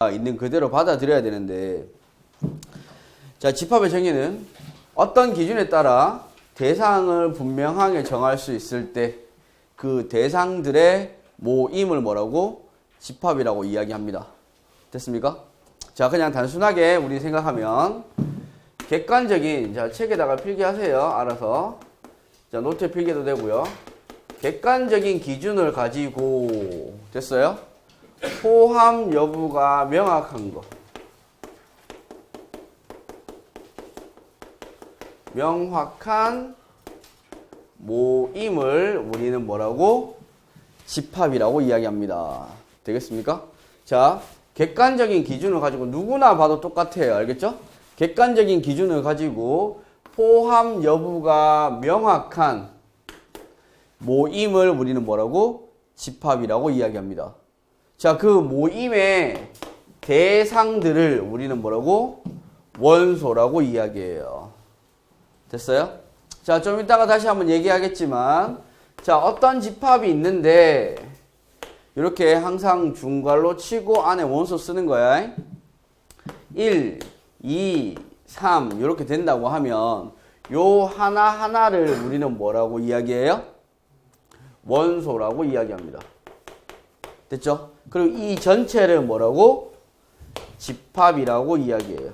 있는 그대로 받아들여야 되는데, 자, 집합의 정의는 어떤 기준에 따라 대상을 분명하게 정할 수 있을 때 그 대상들의 모임을 뭐라고? 집합이라고 이야기합니다. 됐습니까? 자, 그냥 단순하게 우리 생각하면 객관적인, 자, 책에다가 필기하세요. 알아서. 자, 노트에 필기해도 되고요. 객관적인 기준을 가지고, 됐어요? 포함 여부가 명확한 거. 명확한 모임을 우리는 뭐라고? 집합이라고 이야기합니다. 되겠습니까? 자, 객관적인 기준을 가지고 누구나 봐도 똑같아요. 알겠죠? 객관적인 기준을 가지고 포함 여부가 명확한 모임을 우리는 뭐라고? 집합이라고 이야기합니다. 자, 그 모임의 대상들을 우리는 뭐라고? 원소라고 이야기해요. 됐어요? 자, 좀 이따가 다시 한번 얘기하겠지만, 자, 어떤 집합이 있는데 이렇게 항상 중괄호 치고 안에 원소 쓰는 거야. 1, 2, 3 이렇게 된다고 하면 요 하나하나를 우리는 뭐라고 이야기해요? 원소라고 이야기합니다. 됐죠? 그리고 이 전체를 뭐라고? 집합이라고 이야기해요.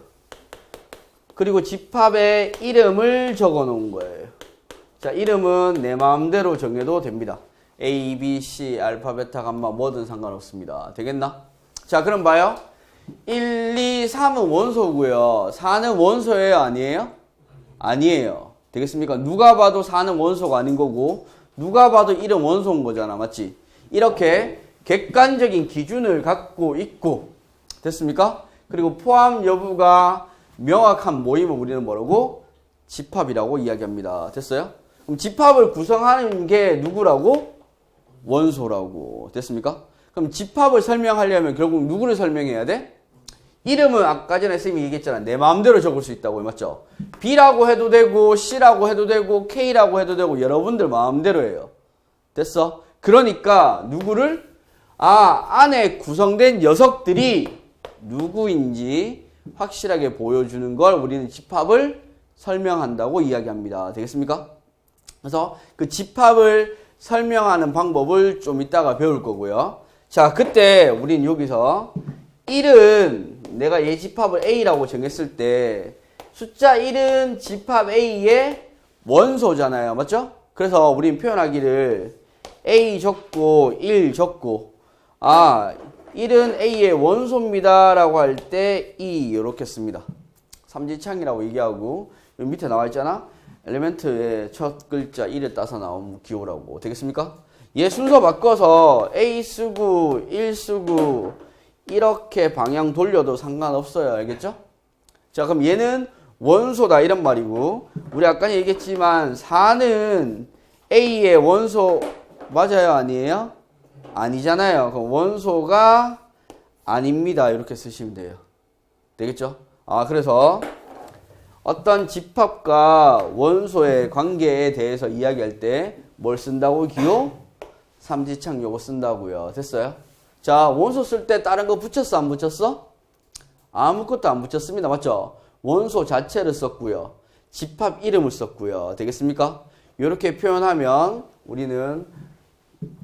그리고 집합의 이름을 적어 놓은 거예요. 자, 이름은 내 마음대로 정해도 됩니다. A, B, C, 알파, 베타, 감마 뭐든 상관없습니다. 되겠나? 자, 그럼 봐요. 1, 2, 3은 원소고요. 4는 원소예요? 아니에요? 아니에요. 되겠습니까? 누가 봐도 4는 원소가 아닌 거고 누가 봐도 1은 원소인 거잖아. 맞지? 이렇게 객관적인 기준을 갖고 있고, 됐습니까? 그리고 포함 여부가 명확한 모임을 우리는 뭐라고? 집합이라고 이야기합니다. 됐어요? 그럼 집합을 구성하는 게 누구라고? 원소라고. 됐습니까? 그럼 집합을 설명하려면 결국 누구를 설명해야 돼? 이름은 아까 전에 쌤이 얘기했잖아. 내 마음대로 적을 수 있다고. 맞죠? B라고 해도 되고 C라고 해도 되고 K라고 해도 되고 여러분들 마음대로 해요. 됐어? 그러니까 누구를? 안에 구성된 녀석들이 누구인지 확실하게 보여주는 걸 우리는 집합을 설명한다고 이야기합니다. 되겠습니까? 그래서 그 집합을 설명하는 방법을 좀 이따가 배울 거고요. 자, 그때 우린 여기서 1은 내가 얘 집합을 A라고 정했을 때 숫자 1은 집합 A의 원소잖아요. 맞죠? 그래서 우린 표현하기를 A 적고 1 적고 1은 A의 원소입니다 라고 할 때 2 이렇게 씁니다. 삼지창이라고 얘기하고 여기 밑에 나와 있잖아. 엘리멘트의 첫 글자 1을 따서 나온 기호라고. 되겠습니까? 얘 순서 바꿔서 A 쓰고 1 쓰고 이렇게 방향 돌려도 상관없어요. 알겠죠? 자, 그럼 얘는 원소다 이런 말이고, 우리 아까 얘기했지만 4는 A의 원소 맞아요? 아니에요? 아니잖아요. 그럼 원소가 아닙니다. 이렇게 쓰시면 돼요. 되겠죠? 그래서 어떤 집합과 원소의 관계에 대해서 이야기할 때 뭘 쓴다고? 기호? 삼지창 요거 쓴다고요. 됐어요? 자, 원소 쓸 때 다른 거 붙였어? 안 붙였어? 아무것도 안 붙였습니다. 맞죠? 원소 자체를 썼고요. 집합 이름을 썼고요. 되겠습니까? 이렇게 표현하면 우리는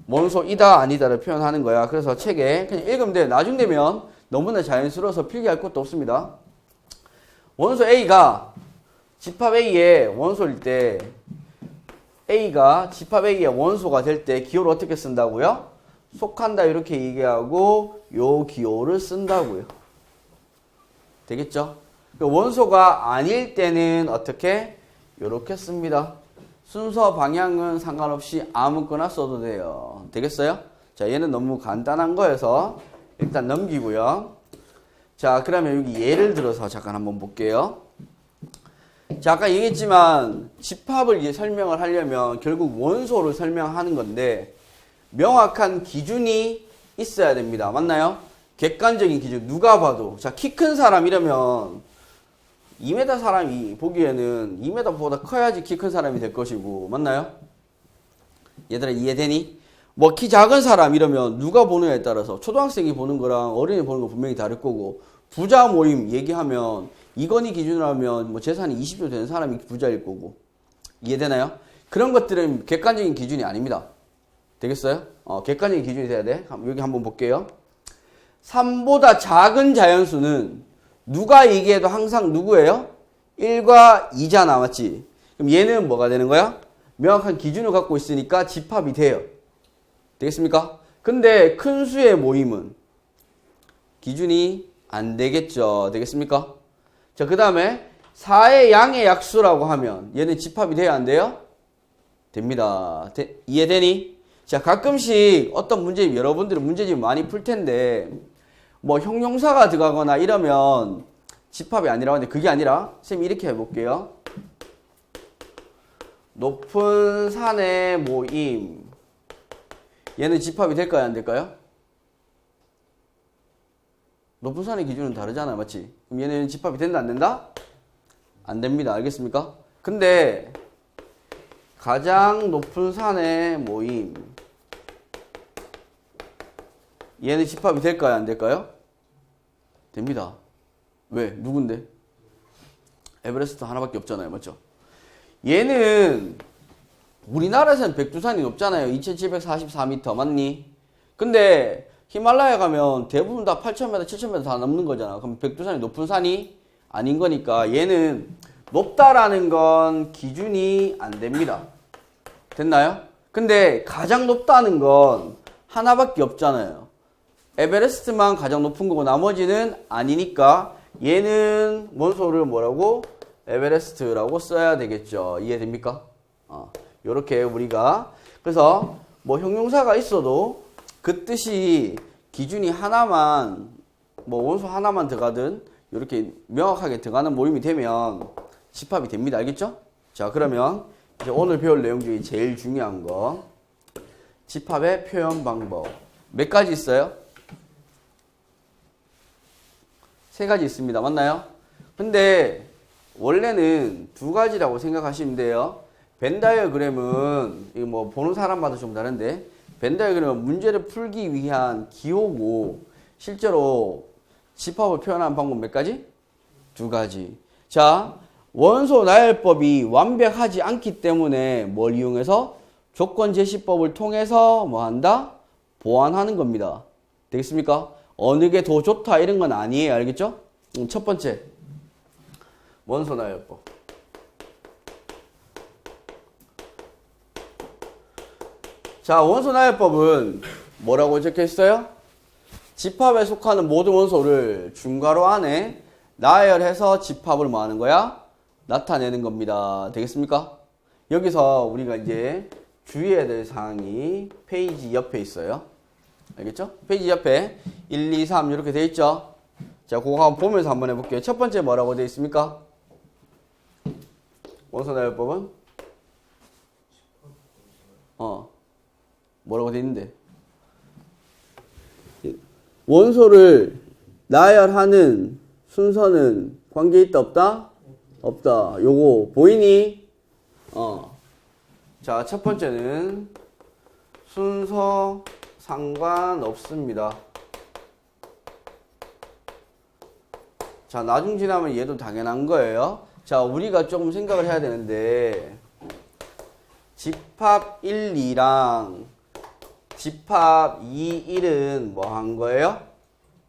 원소이다 아니다를 표현하는 거야. 그래서 책에 그냥 읽으면 돼. 나중 되면 너무나 자연스러워서 필기할 것도 없습니다. 원소 A가 집합 A의 원소일 때 A가 집합 A의 원소가 될 때 기호를 어떻게 쓴다고요? 속한다 이렇게 얘기하고 요 기호를 쓴다고요. 되겠죠? 원소가 아닐 때는 어떻게? 요렇게 씁니다. 순서 방향은 상관없이 아무거나 써도 돼요. 되겠어요? 자, 얘는 너무 간단한 거여서 일단 넘기고요. 자, 그러면 여기 예를 들어서 잠깐 한번 볼게요. 자, 아까 얘기했지만 집합을 이제 설명을 하려면 결국 원소를 설명하는 건데 명확한 기준이 있어야 됩니다. 맞나요? 객관적인 기준. 누가 봐도. 자, 키 큰 사람 이러면 2m 사람이 보기에는 2m보다 커야지 키 큰 사람이 될 것이고. 맞나요? 얘들아 이해되니? 뭐 키 작은 사람 이러면 누가 보느냐에 따라서 초등학생이 보는 거랑 어린이 보는 거 분명히 다를 거고, 부자 모임 얘기하면 이건희 기준으로 하면 뭐 재산이 20조 되는 사람이 부자일 거고. 이해되나요? 그런 것들은 객관적인 기준이 아닙니다. 되겠어요? 객관적인 기준이 돼야 돼. 여기 한번 볼게요. 3보다 작은 자연수는 누가 얘기해도 항상 누구예요? 1과 2잖아, 맞지? 그럼 얘는 뭐가 되는 거야? 명확한 기준을 갖고 있으니까 집합이 돼요. 되겠습니까? 근데 큰 수의 모임은 기준이 안 되겠죠. 되겠습니까? 자, 그 다음에 4의 양의 약수라고 하면 얘는 집합이 돼야 안 돼요? 됩니다. 이해되니? 자, 가끔씩 어떤 문제집, 여러분들은 문제집 많이 풀 텐데 뭐 형용사가 들어가거나 이러면 집합이 아니라고 하는데, 그게 아니라 선생님이 이렇게 해볼게요. 높은 산의 모임, 얘는 집합이 될까요? 안 될까요? 높은 산의 기준은 다르잖아요. 맞지? 그럼 얘는 집합이 된다? 안 된다? 안 됩니다. 알겠습니까? 근데 가장 높은 산의 모임, 얘는 집합이 될까요? 안 될까요? 됩니다. 왜? 누군데? 에베레스트 하나밖에 없잖아요. 맞죠? 얘는 우리나라에서는 백두산이 높잖아요. 2744m 맞니? 근데 히말라야 가면 대부분 다 8000m, 7000m 다 넘는 거잖아. 그럼 백두산이 높은 산이 아닌 거니까 얘는 높다라는 건 기준이 안 됩니다. 됐나요? 근데 가장 높다는 건 하나밖에 없잖아요. 에베레스트만 가장 높은 거고 나머지는 아니니까 얘는 원소를 뭐라고? 에베레스트라고 써야 되겠죠. 이해됩니까? 요렇게 우리가, 그래서 뭐 형용사가 있어도 그 뜻이 기준이 하나만, 뭐 원소 하나만 들어가든 이렇게 명확하게 들어가는 모임이 되면 집합이 됩니다. 알겠죠? 자, 그러면 이제 오늘 배울 내용 중에 제일 중요한 거, 집합의 표현 방법. 몇 가지 있어요? 3가지 있습니다. 맞나요? 근데 원래는 2가지라고 생각하시면 돼요. 벤 다이어그램은 이거 뭐 보는 사람마다 좀 다른데, 벤 다이어그램은 문제를 풀기 위한 기호고 실제로 집합을 표현하는 방법 몇 가지? 2가지. 자, 원소 나열법이 완벽하지 않기 때문에 뭘 이용해서? 조건 제시법을 통해서 뭐 한다? 보완하는 겁니다. 되겠습니까? 어느 게 더 좋다 이런 건 아니에요. 알겠죠? 첫 번째, 원소 나열법. 자, 원소 나열법은 뭐라고 적혀 있어요? 집합에 속하는 모든 원소를 중괄호 안에 나열해서 집합을 뭐 하는 거야? 나타내는 겁니다. 되겠습니까? 여기서 우리가 이제 주의해야 될 사항이 페이지 옆에 있어요. 알겠죠? 페이지 옆에 1, 2, 3 이렇게 돼 있죠? 자, 그거 한번 보면서 한번 해볼게요. 첫 번째 뭐라고 돼 있습니까? 원소 나열법은? 뭐라고 돼 있는데? 원소를 나열하는 순서는 관계 있다 없다? 없다. 요거 보이니? 자, 첫 번째는 순서 상관없습니다. 자, 나중 지나면 얘도 당연한 거예요. 자, 우리가 조금 생각을 해야 되는데, 집합 1, 2랑 집합 2, 1은 뭐 한 거예요?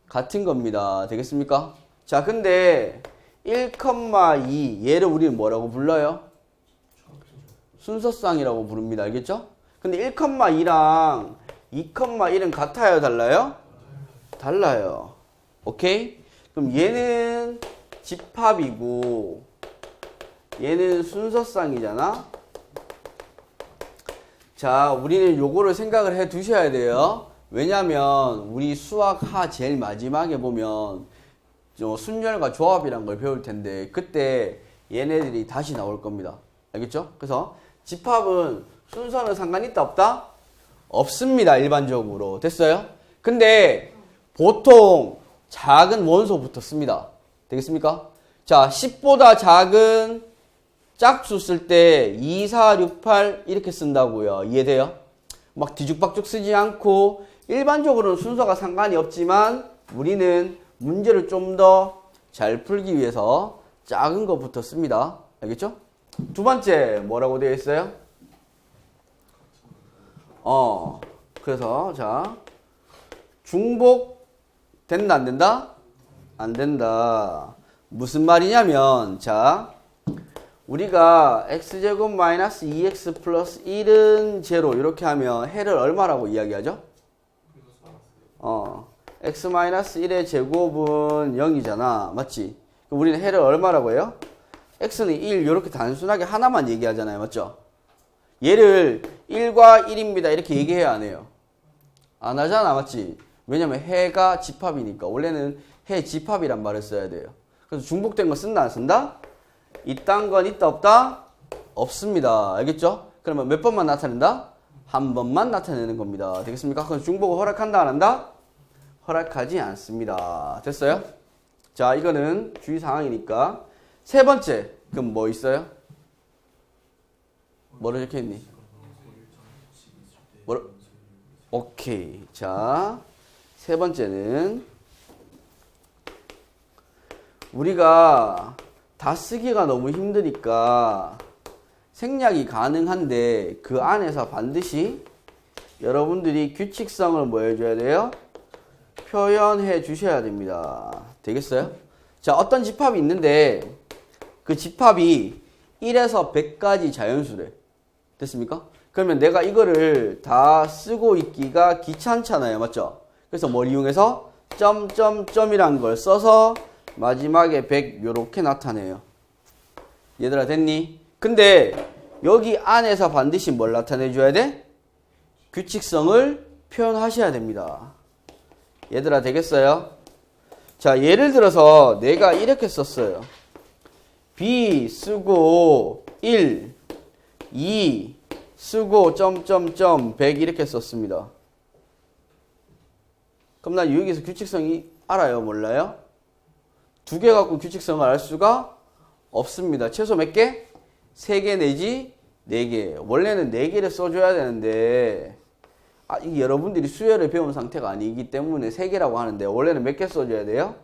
같은 겁니다. 되겠습니까? 자, 근데 1,2 얘를 우리는 뭐라고 불러요? 순서쌍이라고 부릅니다. 알겠죠? 근데 1,2랑 2,1은 같아요? 달라요? 달라요. 오케이? 그럼 얘는 집합이고 얘는 순서쌍이잖아? 자, 우리는 요거를 생각을 해 두셔야 돼요. 왜냐면 우리 수학 하 제일 마지막에 보면 순열과 조합이란 걸 배울 텐데 그때 얘네들이 다시 나올 겁니다. 알겠죠? 그래서 집합은 순서는 상관 있다 없다? 없습니다. 일반적으로. 됐어요? 근데 보통 작은 원소부터 씁니다. 되겠습니까? 자, 10보다 작은 짝수 쓸 때 2, 4, 6, 8 이렇게 쓴다고요. 이해돼요? 막 뒤죽박죽 쓰지 않고 일반적으로는 순서가 상관이 없지만 우리는 문제를 좀 더 잘 풀기 위해서 작은 것부터 씁니다. 알겠죠? 두 번째 뭐라고 되어 있어요? 그래서 자 중복 된다 안 된다? 안 된다. 무슨 말이냐면 자 우리가 x제곱 마이너스 2x 플러스 1은 제로 이렇게 하면 해를 얼마라고 이야기하죠? x 마이너스 1의 제곱은 0이잖아. 맞지? 그럼 우리는 해를 얼마라고 해요? x는 1 이렇게 단순하게 하나만 얘기하잖아요. 맞죠? 얘를 1과 1입니다. 이렇게 얘기해야 안 해요. 안 하잖아. 맞지? 왜냐면 해가 집합이니까. 원래는 해 집합이란 말을 써야 돼요. 그래서 중복된 거 쓴다 안 쓴다? 이딴 건 있다 없다? 없습니다. 알겠죠? 그러면 몇 번만 나타낸다? 한 번만 나타내는 겁니다. 되겠습니까? 그럼 중복을 허락한다 안 한다? 허락하지 않습니다. 됐어요? 자, 이거는 주의사항이니까. 세 번째, 그럼 뭐 있어요? 뭐로 적혀있니? 뭐로? 오케이. 자, 세 번째는 우리가 다 쓰기가 너무 힘드니까 생략이 가능한데 그 안에서 반드시 여러분들이 규칙성을 뭐 해줘야 돼요? 표현해 주셔야 됩니다. 되겠어요? 자, 어떤 집합이 있는데 그 집합이 1에서 100까지 자연수래. 됐습니까? 그러면 내가 이거를 다 쓰고 있기가 귀찮잖아요. 맞죠? 그래서 뭘 이용해서 점점점이란 걸 써서 마지막에 100 요렇게 나타내요. 얘들아 됐니? 근데 여기 안에서 반드시 뭘 나타내 줘야 돼? 규칙성을 표현하셔야 됩니다. 얘들아 되겠어요? 자, 예를 들어서 내가 이렇게 썼어요. B 쓰고 1, 2 쓰고 점점점 100 이렇게 썼습니다. 그럼 난 여기서 규칙성이 알아요? 몰라요? 두 개 갖고 규칙성을 알 수가 없습니다. 최소 몇 개? 3개 내지 4개. 원래는 4개를 써줘야 되는데 이게 여러분들이 수열을 배운 상태가 아니기 때문에 3개라고 하는데 원래는 몇 개 써줘야 돼요?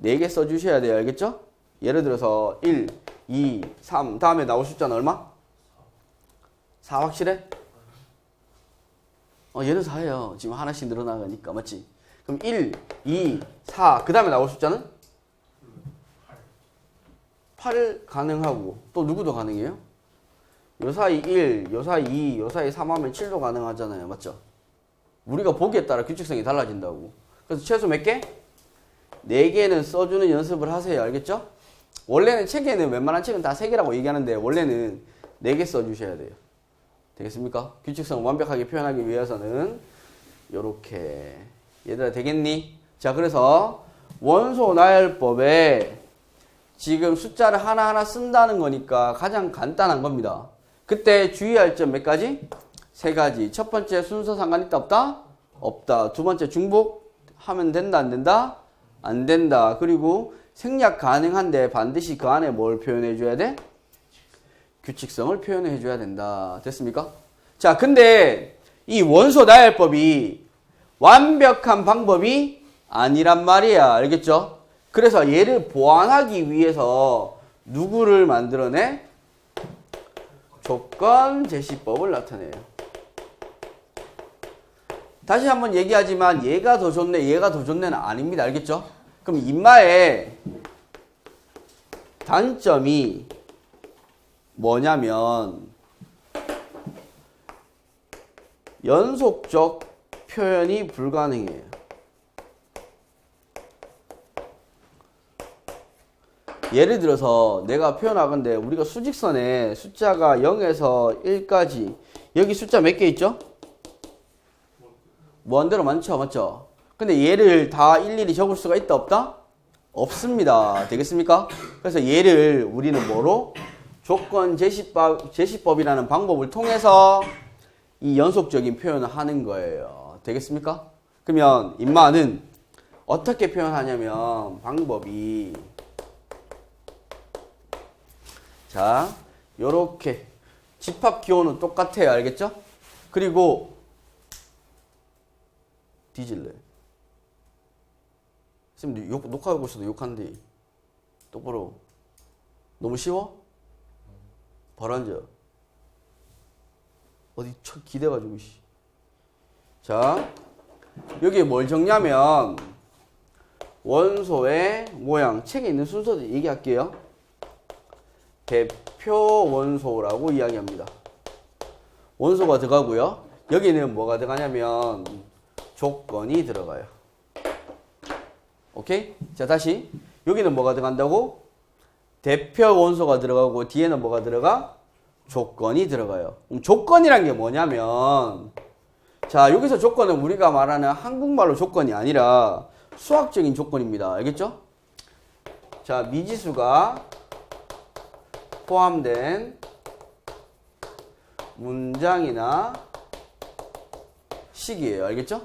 4개 써주셔야 돼요. 알겠죠? 예를 들어서 1, 2, 3 다음에 나올 숫자는 얼마? 4 확실해? 얘는 4예요. 지금 하나씩 늘어나가니까. 맞지? 그럼 1, 2, 4 그 다음에 나올 숫자는? 8 가능하고 또 누구도 가능해요? 요 사이 1, 요 사이 2, 요 사이 3 하면 7도 가능하잖아요. 맞죠? 우리가 보기에 따라 규칙성이 달라진다고. 그래서 최소 몇 개? 4개는 써주는 연습을 하세요. 알겠죠? 원래는 책에는 웬만한 책은 다 3개라고 얘기하는데 원래는 4개 써주셔야 돼요. 되겠습니까? 규칙성을 완벽하게 표현하기 위해서는 요렇게. 얘들아 되겠니? 자, 그래서 원소 나열법에 지금 숫자를 하나하나 쓴다는 거니까 가장 간단한 겁니다. 그때 주의할 점 몇 가지? 3가지. 첫 번째 순서 상관 있다 없다? 없다. 두 번째 중복하면 된다 안 된다? 안 된다. 그리고 생략 가능한데 반드시 그 안에 뭘 표현해 줘야 돼? 규칙성을 표현해 줘야 된다. 됐습니까? 자, 근데 이 원소 나열법이 완벽한 방법이 아니란 말이야. 알겠죠? 그래서 얘를 보완하기 위해서 누구를 만들어내? 조건 제시법을 나타내요. 다시 한번 얘기하지만 얘가 더 좋네, 얘가 더 좋네는 아닙니다. 알겠죠? 그럼 인마의 단점이 뭐냐면 연속적 표현이 불가능해요. 예를 들어서 내가 표현하건데 우리가 수직선에 숫자가 0에서 1까지 여기 숫자 몇 개 있죠? 무한대로 많죠? 맞죠? 근데 얘를 다 일일이 적을 수가 있다 없다? 없습니다. 되겠습니까? 그래서 얘를 우리는 뭐로? 조건 제시법이라는 방법을 통해서 이 연속적인 표현을 하는 거예요. 되겠습니까? 그러면 인마는 어떻게 표현하냐면 방법이 자, 요렇게 집합 기호는 똑같아요. 알겠죠? 그리고 뒤질래. 쌤 녹화하고 있어도 욕한대. 똑바로. 너무 쉬워? 바로 앉아. 어디 척 기대가지고. 자, 여기에 뭘 적냐면 원소의 모양, 책에 있는 순서도 얘기할게요. 대표 원소라고 이야기합니다. 원소가 들어가고요. 여기는 뭐가 들어가냐면 조건이 들어가요. 오케이? 자, 다시. 여기는 뭐가 들어간다고? 대표 원소가 들어가고 뒤에는 뭐가 들어가? 조건이 들어가요. 그럼 조건이란 게 뭐냐면, 자, 여기서 조건은 우리가 말하는 한국말로 조건이 아니라 수학적인 조건입니다. 알겠죠? 자, 미지수가 포함된 문장이나 식이에요. 알겠죠?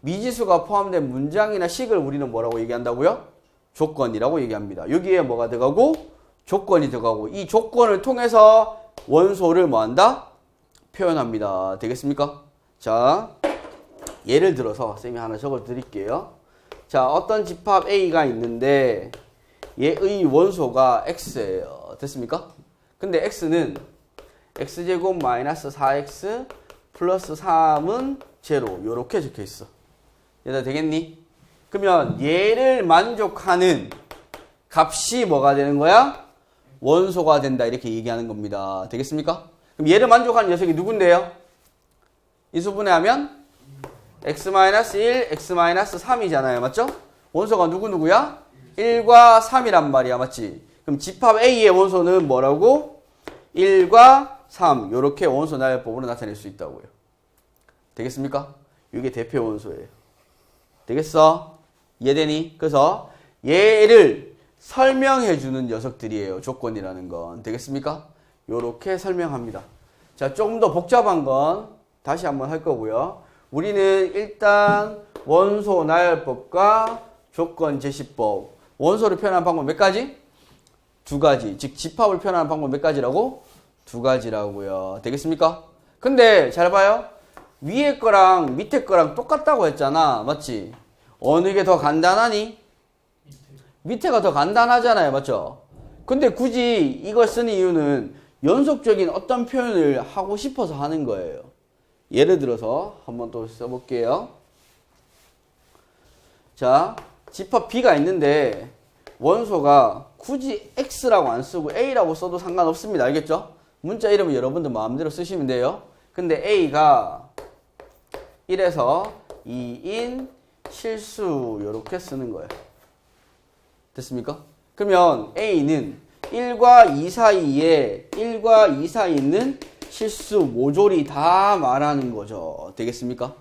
미지수가 포함된 문장이나 식을 우리는 뭐라고 얘기한다고요? 조건이라고 얘기합니다. 여기에 뭐가 들어가고? 조건이 들어가고, 이 조건을 통해서 원소를 뭐한다? 표현합니다. 되겠습니까? 자, 예를 들어서 쌤이 하나 적어 드릴게요. 자, 어떤 집합 A가 있는데 얘의 원소가 X예요. 됐습니까? 근데 X는 X제곱 마이너스 4X 플러스 3은 제로. 요렇게 적혀 있어. 얘들아 되겠니? 그러면 얘를 만족하는 값이 뭐가 되는 거야? 원소가 된다. 이렇게 얘기하는 겁니다. 되겠습니까? 그럼 얘를 만족하는 녀석이 누군데요? 인수분해하면 x-1, x-3이잖아요. 맞죠? 원소가 누구야? 1과 3이란 말이야. 맞지? 그럼 집합 A의 원소는 뭐라고? 1과 3. 요렇게 원소 나열법으로 나타낼 수 있다고요. 되겠습니까? 이게 대표 원소예요. 되겠어? 이해되니? 그래서 얘를 설명해 주는 녀석들이에요. 조건이라는 건. 되겠습니까? 요렇게 설명합니다. 자, 조금 더 복잡한 건 다시 한번 할 거고요. 우리는 일단 원소 나열법과 조건 제시법. 원소를 표현하는 방법 몇 가지? 두 가지. 즉 집합을 표현하는 방법 몇 가지라고? 두 가지라고요. 되겠습니까? 근데 잘 봐요. 위에 거랑 밑에 거랑 똑같다고 했잖아. 맞지? 어느 게 더 간단하니? 밑에가 더 간단하잖아요. 맞죠? 근데 굳이 이걸 쓰는 이유는 연속적인 어떤 표현을 하고 싶어서 하는 거예요. 예를 들어서 한번 또 써볼게요. 자, 집합 B가 있는데 원소가 굳이 X라고 안 쓰고 A라고 써도 상관없습니다. 알겠죠? 문자 이름은 여러분들 마음대로 쓰시면 돼요. 근데 A가 1에서 2인 실수 이렇게 쓰는 거예요. 됐습니까? 그러면 A는 1과 2 사이에 1과 2 사이에 있는 실수 모조리 다 말하는 거죠. 되겠습니까?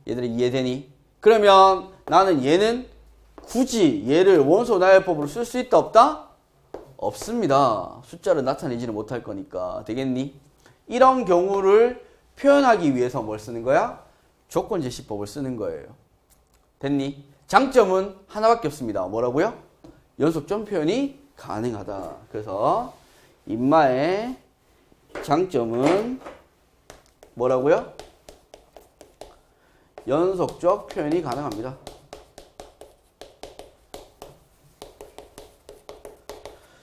얘들이 이해되니? 그러면 나는 얘는 굳이 얘를 원소 나열법으로 쓸 수 있다 없다? 없습니다. 숫자를 나타내지는 못할 거니까. 되겠니? 이런 경우를 표현하기 위해서 뭘 쓰는 거야? 조건 제시법을 쓰는 거예요. 됐니? 장점은 하나밖에 없습니다. 뭐라고요? 연속점 표현이 가능하다. 그래서 인마의 장점은 뭐라고요? 연속적 표현이 가능합니다.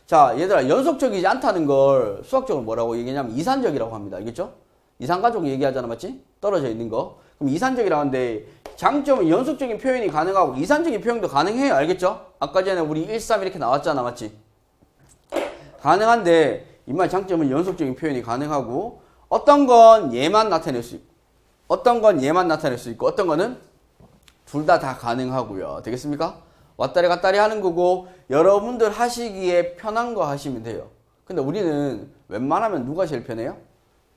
자, 얘들아, 연속적이지 않다는 걸 수학적으로 뭐라고 얘기하냐면 이산적이라고 합니다. 알겠죠? 이산가족 얘기하잖아. 맞지? 떨어져 있는 거. 그럼 이산적이라고 하는데 장점은 연속적인 표현이 가능하고 이산적인 표현도 가능해요. 알겠죠? 아까 전에 우리 1, 3 이렇게 나왔잖아. 맞지? 가능한데 이말 장점은 연속적인 표현이 가능하고 어떤 건 얘만 나타낼 수 있고 어떤 건 얘만 나타낼 수 있고 어떤 거는 둘 다 가능하고요. 되겠습니까? 왔다리 갔다리 하는 거고 여러분들 하시기에 편한 거 하시면 돼요. 근데 우리는 웬만하면 누가 제일 편해요?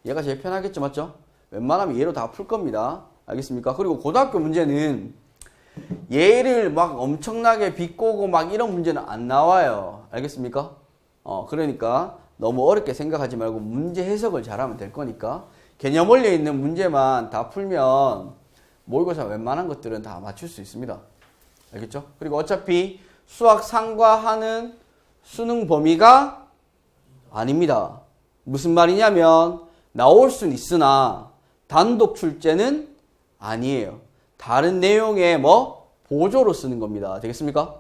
얘가 제일 편하겠죠. 맞죠? 웬만하면 얘로 다 풀 겁니다. 알겠습니까? 그리고 고등학교 문제는 얘를 막 엄청나게 비꼬고 막 이런 문제는 안 나와요. 알겠습니까? 그러니까 너무 어렵게 생각하지 말고 문제 해석을 잘하면 될 거니까 개념 원리에 있는 문제만 다 풀면 모의고사 웬만한 것들은 다 맞출 수 있습니다. 알겠죠? 그리고 어차피 수학 상과하는 수능 범위가 아닙니다. 무슨 말이냐면 나올 수는 있으나 단독 출제는 아니에요. 다른 내용의 뭐 보조로 쓰는 겁니다. 되겠습니까?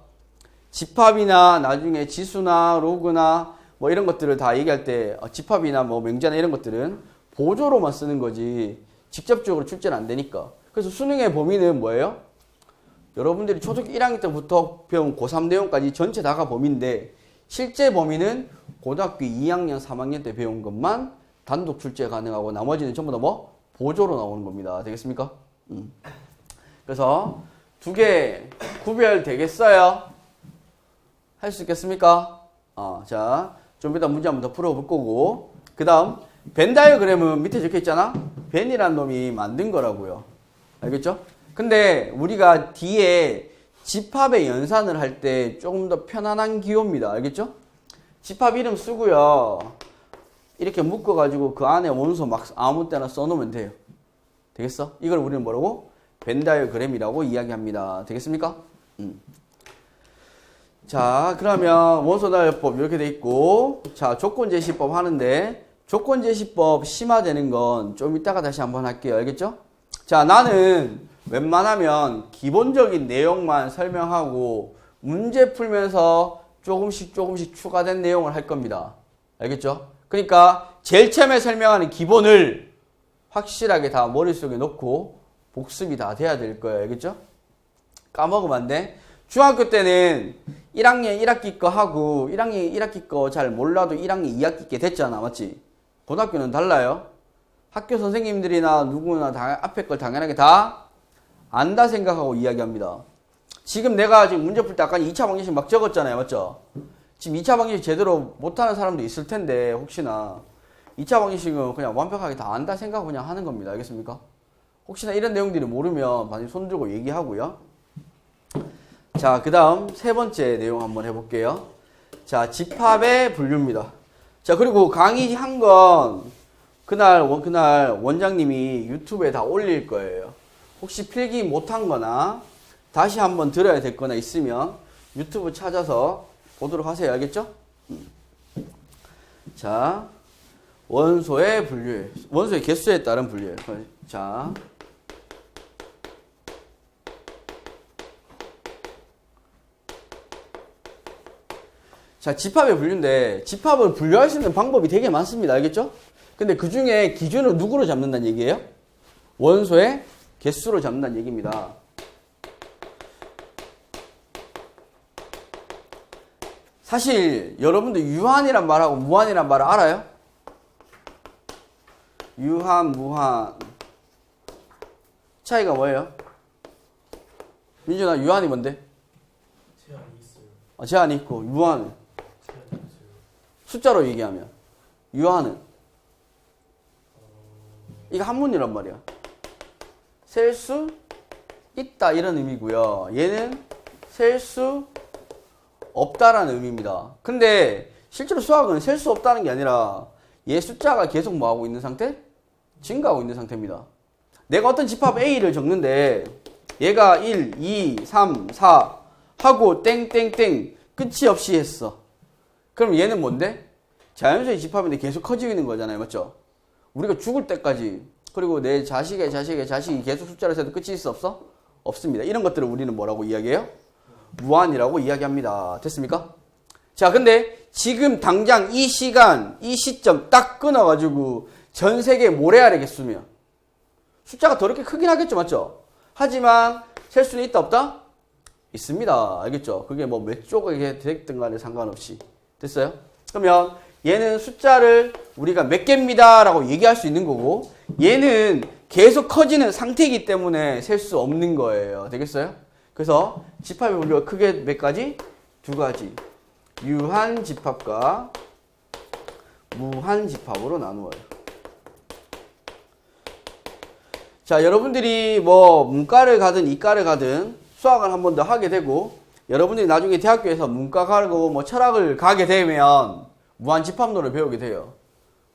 집합이나 나중에 지수나 로그나 뭐 이런 것들을 다 얘기할 때 집합이나 뭐 명제나 이런 것들은 보조로만 쓰는 거지 직접적으로 출제는 안 되니까. 그래서 수능의 범위는 뭐예요? 여러분들이 초등학교 1학년 때부터 배운 고3 내용까지 전체 다가 범위인데 실제 범위는 고등학교 2학년, 3학년 때 배운 것만 단독 출제 가능하고 나머지는 전부 다 뭐 보조로 나오는 겁니다. 되겠습니까? 그래서 두 개 구별 되겠어요? 할 수 있겠습니까? 자, 좀 이따 문제 한번 더 풀어볼 거고 그 다음 벤 다이어그램은 밑에 적혀 있잖아? 벤이란 놈이 만든 거라고요. 알겠죠? 근데 우리가 뒤에 집합의 연산을 할 때 조금 더 편안한 기호입니다. 알겠죠? 집합 이름 쓰고요. 이렇게 묶어가지고 그 안에 원소 막 아무 때나 써놓으면 돼요. 되겠어? 이걸 우리는 뭐라고? 벤 다이어그램이라고 이야기합니다. 되겠습니까? 자, 그러면 원소다이어법 이렇게 돼 있고 자, 조건제시법 하는데 조건제시법 심화되는 건 좀 이따가 다시 한번 할게요. 알겠죠? 자, 나는 웬만하면 기본적인 내용만 설명하고 문제 풀면서 조금씩 추가된 내용을 할 겁니다. 알겠죠? 그러니까 제일 처음에 설명하는 기본을 확실하게 다 머릿속에 넣고 복습이 다 돼야 될 거예요. 알겠죠? 까먹으면 안 돼. 중학교 때는 1학년 1학기 거 하고 1학년 1학기 거 잘 몰라도 1학년 2학기 게 됐잖아. 맞지? 고등학교는 달라요. 학교 선생님들이나 누구나 앞에 걸 당연하게 다 안다 생각하고 이야기합니다. 지금 내가 지금 문제 풀 때 아까 2차 방정식 막 적었잖아요. 맞죠? 지금 2차 방정식 제대로 못하는 사람도 있을 텐데 혹시나 2차 방정식은 그냥 완벽하게 다 안다 생각하고 그냥 하는 겁니다. 알겠습니까? 혹시나 이런 내용들이 모르면 많이 손들고 얘기하고요. 자, 그 다음 세 번째 내용 한번 해볼게요. 자, 집합의 분류입니다. 자, 그리고 강의한 건 그날 원장님이 유튜브에 다 올릴 거예요. 혹시 필기 못한 거나 다시 한번 들어야 될 거나 있으면 유튜브 찾아서 보도록 하세요. 알겠죠? 자, 원소의 분류, 원소의 개수에 따른 분류예요. 자, 집합의 분류인데 집합을 분류할 수 있는 방법이 되게 많습니다. 알겠죠? 근데 그 중에 기준을 누구로 잡는다는 얘기예요? 원소의 개수로 잡는다는 얘기입니다. 사실 여러분들 유한이란 말하고 무한이란 말을 알아요? 유한, 무한 차이가 뭐예요? 민준아, 유한이 뭔데? 제한이 있어요. 제한이 있고 무한은? 제한이 있어요. 숫자로 얘기하면 유한은? 이거 한문이란 말이야. 셀 수 있다 이런 의미고요. 얘는 셀 수 없다라는 의미입니다. 근데 실제로 수학은 셀 수 없다는 게 아니라 얘 숫자가 계속 뭐하고 있는 상태? 증가하고 있는 상태입니다. 내가 어떤 집합 A를 적는데 얘가 1, 2, 3, 4 하고 땡땡땡 끝이 없이 했어. 그럼 얘는 뭔데? 자연수의 집합인데 계속 커지고 있는 거잖아요. 맞죠? 우리가 죽을 때까지 그리고 내 자식이 계속 숫자를 세도 끝이 있어 없어? 없습니다. 이런 것들을 우리는 뭐라고 이야기해요? 무한이라고 이야기합니다. 됐습니까? 자, 근데 지금 당장 이 시간, 이 시점 딱 끊어가지고 전 세계 모래알의 개수면 숫자가 더럽게 크긴 하겠죠. 맞죠? 하지만 셀 수는 있다 없다? 있습니다. 알겠죠? 그게 뭐 몇 조각이 됐든 간에 상관없이. 됐어요? 그러면 얘는 숫자를 우리가 몇 개입니다 라고 얘기할 수 있는 거고 얘는 계속 커지는 상태이기 때문에 셀 수 없는 거예요. 되겠어요? 그래서 집합의 분류가 크게 몇 가지? 두 가지. 유한 집합과 무한 집합으로 나누어요. 자, 여러분들이 뭐 문과를 가든 이과를 가든 수학을 한 번 더 하게 되고 여러분들이 나중에 대학교에서 문과 가고 뭐 철학을 가게 되면 무한 집합론을 배우게 돼요.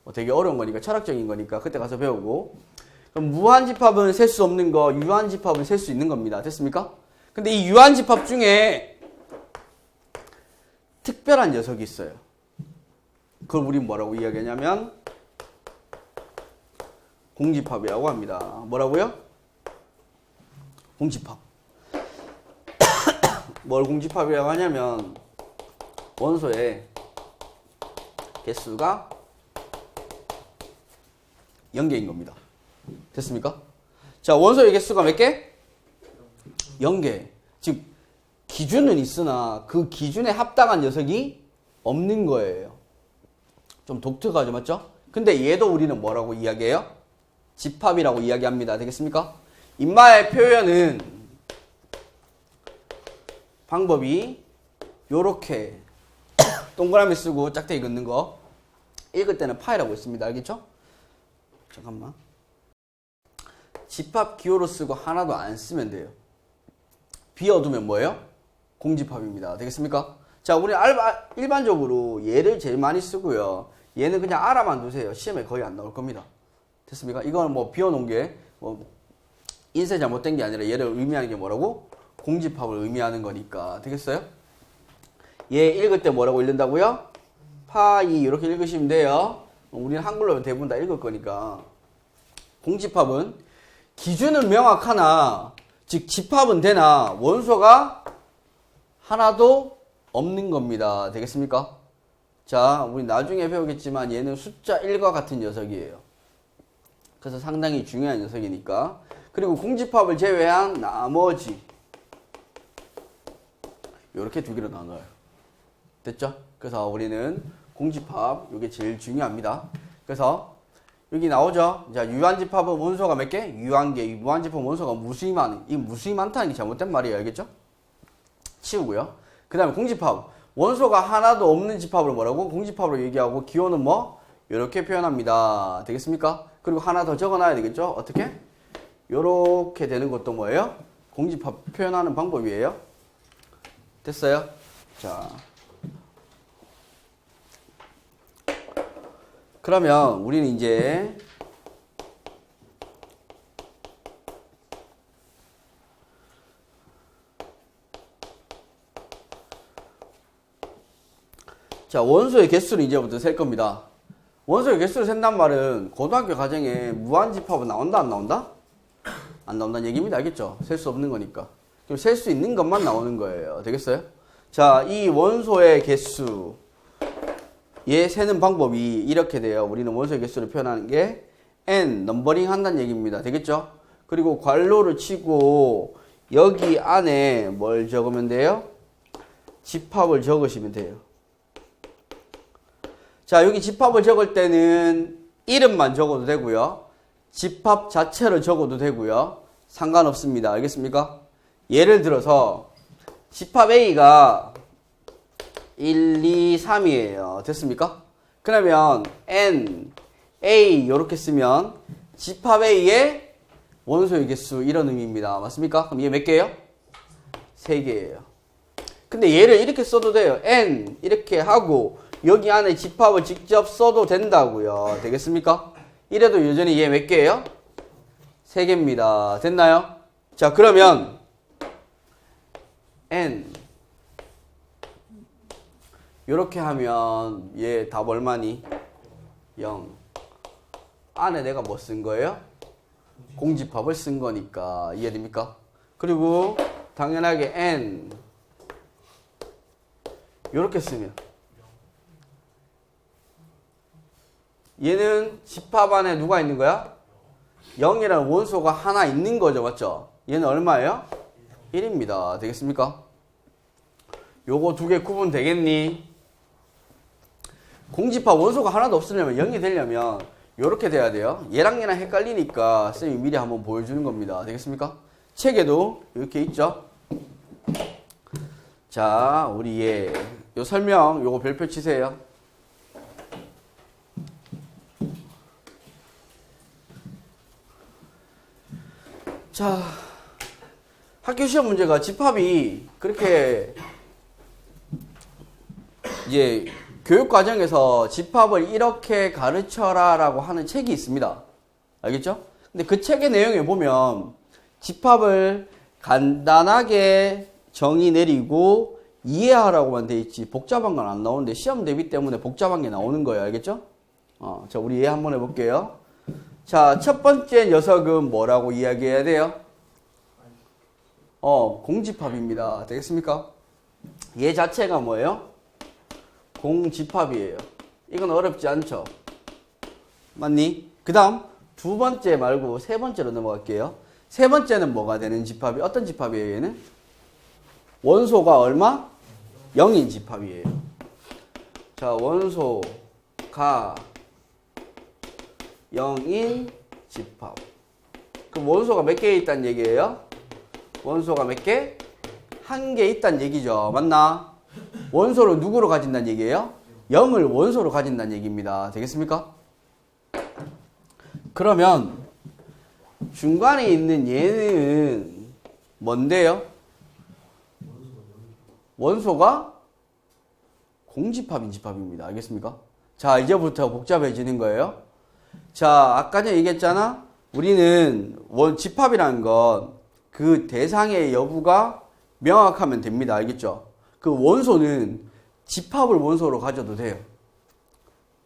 뭐 되게 어려운 거니까 철학적인 거니까 그때 가서 배우고 그럼 무한 집합은 셀 수 없는 거, 유한 집합은 셀 수 있는 겁니다. 됐습니까? 근데 이 유한 집합 중에 특별한 녀석이 있어요. 그걸 우리 뭐라고 이야기하냐면 공집합이라고 합니다. 뭐라고요? 공집합. 뭘 공집합이라고 하냐면 원소의 개수가 0개인 겁니다. 됐습니까? 자, 원소의 개수가 몇 개? 0개. 즉 기준은 있으나 그 기준에 합당한 녀석이 없는 거예요. 좀 독특하죠, 맞죠? 근데 얘도 우리는 뭐라고 이야기해요? 집합이라고 이야기합니다. 되겠습니까? 인마의 표현은 방법이 요렇게 동그라미 쓰고 짝대기 긋는 거 읽을 때는 파이라고 있습니다. 알겠죠? 잠깐만. 집합 기호로 쓰고 하나도 안 쓰면 돼요. 비워두면 뭐예요? 공집합입니다. 되겠습니까? 자, 우리 일반적으로 얘를 제일 많이 쓰고요. 얘는 그냥 알아만 두세요. 시험에 거의 안 나올 겁니다. 됐습니까? 이거는 뭐 비워놓은 게 뭐 인쇄 잘못된 게 아니라 얘를 의미하는 게 뭐라고? 공집합을 의미하는 거니까. 되겠어요? 얘 읽을 때 뭐라고 읽는다고요? 파이 이렇게 읽으시면 돼요. 우리는 한글로 대부분 다 읽을 거니까. 공집합은 기준은 명확하나 즉 집합은 되나 원소가 하나도 없는 겁니다. 되겠습니까? 자, 우리 나중에 배우겠지만 얘는 숫자 1과 같은 녀석이에요. 그래서 상당히 중요한 녀석이니까. 그리고 공집합을 제외한 나머지 이렇게 두 개로 나눠요. 됐죠? 그래서 우리는 공집합 이게 제일 중요합니다. 그래서 여기 나오죠? 자, 유한집합은 원소가 몇 개? 유한개. 무한집합은 원소가 무수히 많은. 이 무수히 많다는 게 잘못된 말이에요. 알겠죠? 치우고요. 그 다음에 공집합. 원소가 하나도 없는 집합을 뭐라고? 공집합으로 얘기하고 기호는 뭐? 이렇게 표현합니다. 되겠습니까? 그리고 하나 더 적어놔야 되겠죠? 어떻게? 요렇게 되는 것도 뭐예요? 공집합 표현하는 방법이에요. 됐어요? 자. 그러면 우리는 이제 자, 원소의 개수를 이제부터 셀 겁니다. 원소의 개수를 센단 말은 고등학교 과정에 무한집합은 나온다 안 나온다? 안 나온다는 얘기입니다. 알겠죠? 셀 수 없는 거니까. 그럼 셀 수 있는 것만 나오는 거예요. 되겠어요? 자, 이 원소의 개수 얘 세는 방법이 이렇게 돼요. 우리는 원소의 개수를 표현하는 게 n 넘버링 한다는 얘기입니다. 되겠죠? 그리고 괄호를 치고 여기 안에 뭘 적으면 돼요? 집합을 적으시면 돼요. 자, 여기 집합을 적을 때는 이름만 적어도 되고요. 집합 자체를 적어도 되고요. 상관없습니다. 알겠습니까? 예를 들어서 집합 A가 1, 2, 3이에요. 됐습니까? 그러면 N, A 이렇게 쓰면 집합 A의 원소의 개수 이런 의미입니다. 맞습니까? 그럼 얘 몇 개예요? 3개예요. 근데 얘를 이렇게 써도 돼요. N 이렇게 하고 여기 안에 집합을 직접 써도 된다고요. 되겠습니까? 이래도 여전히 얘 몇 개예요? 3개입니다. 됐나요? 자, 그러면 N 이렇게 하면 얘 답 얼마니? 0. 안에 내가 뭐 쓴 거예요? 공집합을 쓴 거니까. 이해됩니까? 그리고 당연하게 N 이렇게 쓰면 얘는 집합 안에 누가 있는 거야? 0이라는 원소가 하나 있는 거죠. 맞죠? 얘는 얼마예요? 1입니다. 되겠습니까? 요거 두 개 구분 되겠니? 공집합 원소가 하나도 없으려면 0이 되려면 요렇게 돼야 돼요. 얘랑 얘랑 헷갈리니까 쌤이 미리 한번 보여주는 겁니다. 되겠습니까? 책에도 이렇게 있죠? 자, 우리 얘 요 설명 요거 별표 치세요. 자, 학교 시험 문제가 집합이 그렇게 이제 교육 과정에서 집합을 이렇게 가르쳐라 라고 하는 책이 있습니다. 알겠죠? 근데 그 책의 내용에 보면 집합을 간단하게 정의 내리고 이해하라고만 돼 있지 복잡한 건 안 나오는데 시험 대비 때문에 복잡한 게 나오는 거예요. 알겠죠? 자, 우리 이해 한번 해볼게요. 자, 첫 번째 녀석은 뭐라고 이야기해야 돼요? 공집합입니다. 되겠습니까? 얘 자체가 뭐예요? 공집합이에요. 이건 어렵지 않죠? 맞니? 그 다음 두 번째 말고 세 번째로 넘어갈게요. 세 번째는 뭐가 되는 집합이? 어떤 집합이에요, 얘는? 원소가 얼마? 0인 집합이에요. 자, 원소가 0인 집합. 그럼 원소가 몇 개 있다는 얘기예요? 원소가 몇 개? 한 개 있다는 얘기죠. 맞나? 원소를 누구로 가진다는 얘기예요? 0을 원소로 가진다는 얘기입니다. 되겠습니까? 그러면 중간에 있는 얘는 뭔데요? 원소가 공집합인 집합입니다. 알겠습니까? 자, 이제부터 복잡해지는 거예요. 자, 아까 전에 얘기했잖아. 우리는 집합이라는 건 그 대상의 여부가 명확하면 됩니다. 알겠죠? 그 원소는 집합을 원소로 가져도 돼요.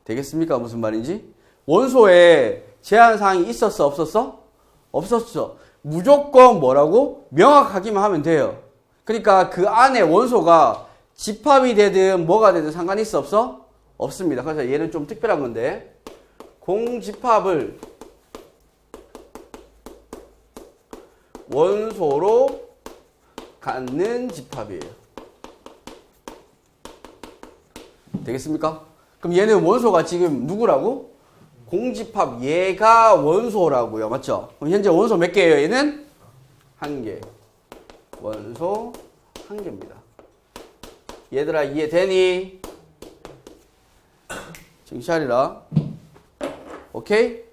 되겠습니까? 무슨 말인지? 원소에 제한사항이 있었어? 없었어? 없었어. 무조건 뭐라고? 명확하기만 하면 돼요. 그러니까 그 안에 원소가 집합이 되든 뭐가 되든 상관이 있어? 없어? 없습니다. 그래서 얘는 좀 특별한 건데 공집합을 원소로 갖는 집합이에요. 되겠습니까? 그럼 얘는 원소가 지금 누구라고? 공집합 얘가 원소라고요. 맞죠? 그럼 현재 원소 몇 개예요? 얘는 한 개. 원소 한 개입니다. 얘들아 이해되니? 정신 차리라. 오케이?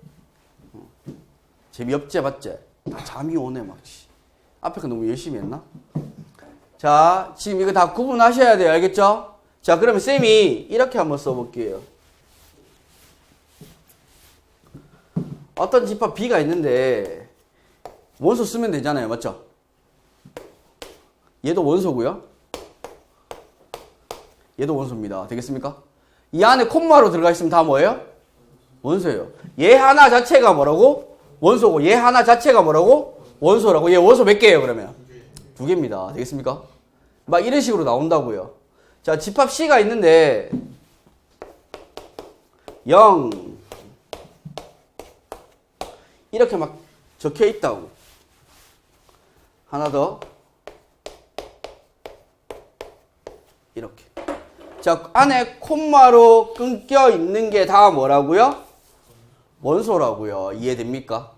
재미없지 맞지? 다 잠이 오네 막. 앞에 거 너무 열심히 했나? 자, 지금 이거 다 구분하셔야 돼요. 알겠죠? 자, 그러면 쌤이 이렇게 한번 써볼게요. 어떤 집합 B가 있는데 원소 쓰면 되잖아요. 맞죠? 얘도 원소고요. 얘도 원소입니다. 되겠습니까? 이 안에 콤마로 들어가 있으면 다 뭐예요? 원소예요. 얘 하나 자체가 뭐라고? 원소고 얘 하나 자체가 뭐라고? 원소라고. 얘 원소 몇 개예요 그러면? 두 개입니다. 되겠습니까? 막 이런 식으로 나온다고요. 자, 집합 C가 있는데 0 이렇게 막 적혀 있다고. 하나 더. 이렇게. 자, 안에 콤마로 끊겨 있는 게 다 뭐라고요? 원소라고요. 이해됩니까?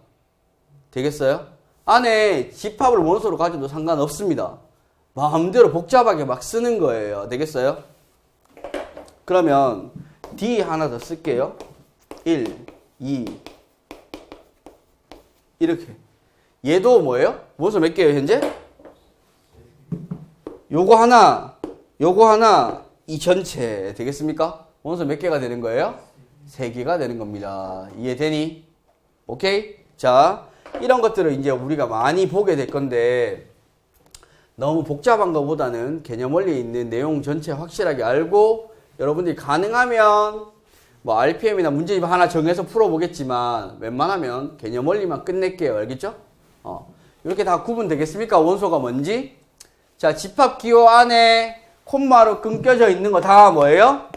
되겠어요? 안에 집합을 원소로 가져도 상관없습니다. 마음대로 복잡하게 막 쓰는 거예요. 되겠어요? 그러면 D 하나 더 쓸게요. 1, 2 이렇게. 얘도 뭐예요? 원소 몇 개예요 현재? 요거 하나 이 전체 되겠습니까? 원소 몇 개가 되는 거예요? 3개가 되는 겁니다. 이해되니? 오케이? 자, 이런 것들을 이제 우리가 많이 보게 될 건데 너무 복잡한 것보다는 개념 원리에 있는 내용 전체 확실하게 알고 여러분들이 가능하면 뭐 RPM이나 문제집 하나 정해서 풀어보겠지만 웬만하면 개념 원리만 끝낼게요. 알겠죠? 이렇게 다 구분되겠습니까? 원소가 뭔지? 자, 집합 기호 안에 콤마로 끊겨져 있는 거 다 뭐예요?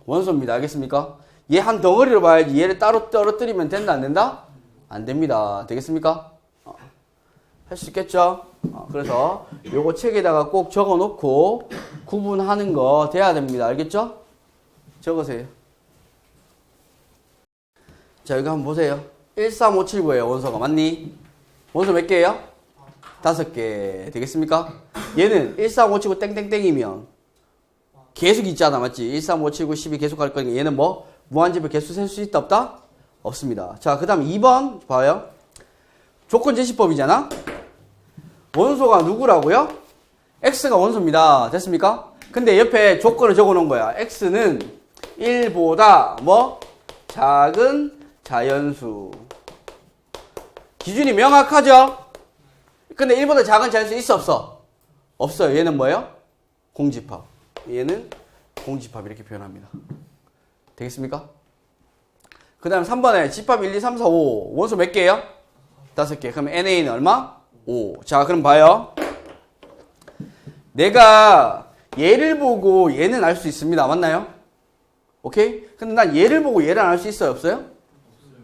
원소입니다. 알겠습니까? 얘 한 덩어리로 봐야지 얘를 따로 떨어뜨리면 된다 안 된다? 안 됩니다. 되겠습니까? 할 수 있겠죠? 그래서 요거 책에다가 꼭 적어 놓고 구분하는 거 돼야 됩니다. 알겠죠? 적으세요. 자, 여기 한번 보세요. 13579예요. 원소가 맞니? 원소 몇 개예요? 5개. 되겠습니까? 얘는 13579 땡땡땡이면 계속 있잖아. 맞지? 13579 12 계속 갈 거니까 얘는 뭐? 무한집을 개수 셀 수 있다 없다? 없습니다. 자, 그 다음 2번 봐요. 조건 제시법이잖아. 원소가 누구라고요? x가 원소입니다. 됐습니까? 근데 옆에 조건을 적어 놓은 거야. x는 1보다 뭐? 작은 자연수. 기준이 명확하죠? 근데 1보다 작은 자연수 있어 없어? 없어요. 얘는 뭐예요? 공집합. 얘는 공집합 이렇게 표현합니다. 되겠습니까? 그 다음 3번에 집합 1, 2, 3, 4, 5. 원소 몇 개예요? 5개. 그럼 NA는 얼마? 5. 자, 그럼 봐요. 내가 얘를 보고 얘는 알 수 있습니다. 맞나요? 오케이? 근데 난 얘를 보고 얘를 알 수 있어요? 없어요?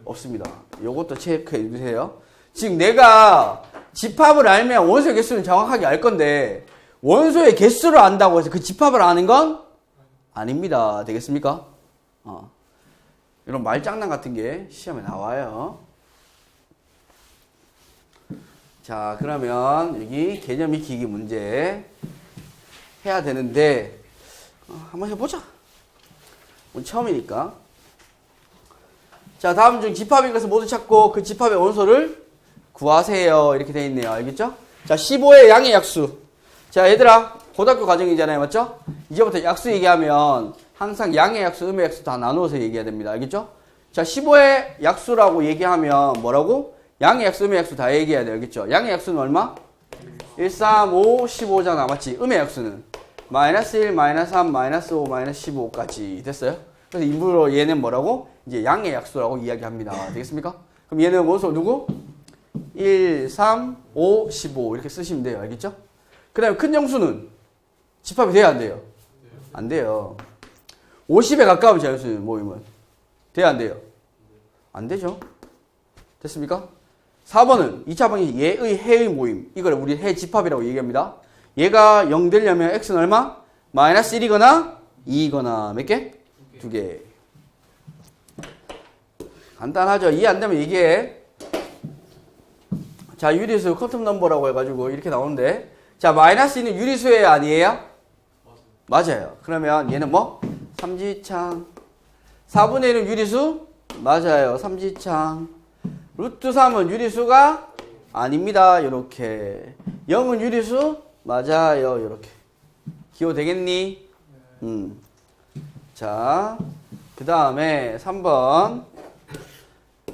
없습니다. 요것도 체크해 주세요. 즉 내가 집합을 알면 원소의 개수는 정확하게 알 건데 원소의 개수를 안다고 해서 그 집합을 아는 건 아닙니다. 되겠습니까? 이런 말장난 같은 게 시험에 나와요. 자, 그러면 여기 개념 익히기 문제 해야 되는데 한번 해보자. 오늘 처음이니까. 자, 다음 중 집합인 것을 모두 찾고 그 집합의 원소를 구하세요. 이렇게 되어 있네요. 알겠죠? 자, 15의 양의 약수. 자, 얘들아, 고등학교 과정이잖아요. 맞죠? 이제부터 약수 얘기하면 항상 양의 약수, 음의 약수 다 나누어서 얘기해야 됩니다. 알겠죠? 자, 15의 약수라고 얘기하면 뭐라고? 양의 약수, 음의 약수 다 얘기해야 돼요. 알겠죠? 양의 약수는 얼마? 1, 3, 5, 15잖아. 맞지? 음의 약수는 마이너스 1, 마이너스 3, 마이너스 5, 마이너스 15까지 됐어요? 그래서 일부러 얘는 뭐라고? 이제 양의 약수라고 이야기합니다. 되겠습니까? 그럼 얘는 원소 누구? 1, 3, 5, 15 이렇게 쓰시면 돼요. 알겠죠? 그 다음에 큰 정수는 집합이 돼야 안 돼요? 안 돼요. 50에 가까운 자연수 모임은 돼야 안 돼요? 안 되죠? 됐습니까? 4번은 2차 방식 얘의 해의 모임. 이걸 우리 해 집합이라고 얘기합니다. 얘가 0 되려면 x는 얼마? 마이너스 1이거나 2이거나 몇 개? 2개. 간단하죠? 이해 안 되면 얘기해. 자, 유리수 쿼텀 넘버라고 해가지고 이렇게 나오는데, 자, 마이너스 2는 유리수예요? 아니에요? 맞아요. 그러면 얘는 뭐? 삼지창. 4분의 1은 유리수? 맞아요. 삼지창. 루트 3은 유리수가? 아닙니다. 요렇게. 0은 유리수? 맞아요. 요렇게. 기호 되겠니? 자, 그 다음에 3번.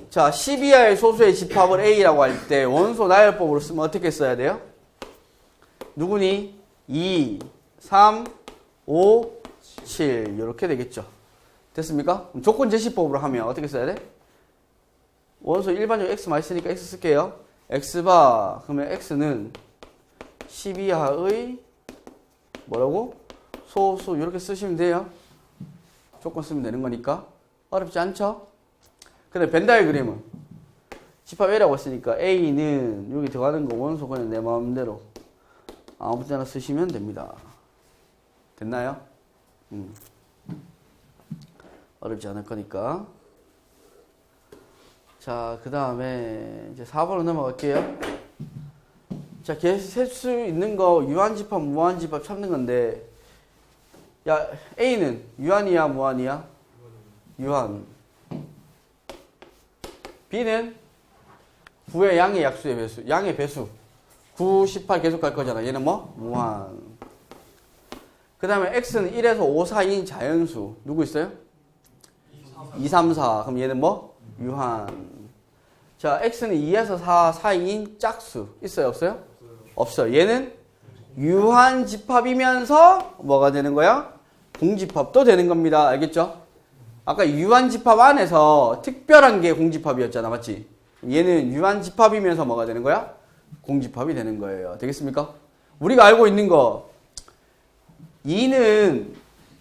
자, 12하의 소수의 집합을 A라고 할 때 원소 나열법으로 쓰면 어떻게 써야 돼요? 누구니? 2, 3, 5, 7 이렇게 되겠죠. 됐습니까? 그럼 조건 제시법으로 하면 어떻게 써야 돼? 원소 일반적으로 X 많이 쓰니까 X 쓸게요. X바 그러면 X는 12하의 뭐라고? 소수 이렇게 쓰시면 돼요. 조건 쓰면 되는 거니까 어렵지 않죠? 근데 벤 다이그램은 집합 A라고 했으니까 A는 여기 들어가는 거 원소 그냥 내 마음대로 아무 때나 쓰시면 됩니다. 됐나요? 어렵지 않을 거니까. 자, 그 다음에 이제 4번으로 넘어갈게요. 자, 셀 수 있는 거 유한집합, 무한집합 찾는 건데, 야, A는 유한이야, 무한이야? 유한. B는 9의 양의 약수의 배수, 양의 배수. 9, 18 계속 갈 거잖아. 얘는 뭐? 무한. 그 다음에 X는 1에서 5 사이인 자연수. 누구 있어요? 2, 3, 4. 그럼 얘는 뭐? 유한. 자, X는 2에서 4 사이인 짝수. 있어요? 없어요? 없어요. 얘는 유한 집합이면서 뭐가 되는 거야? 공집합도 되는 겁니다. 알겠죠? 아까 유한 집합 안에서 특별한 게 공집합이었잖아. 맞지? 얘는 유한 집합이면서 뭐가 되는 거야? 공집합이 되는 거예요. 되겠습니까? 우리가 알고 있는 거 2는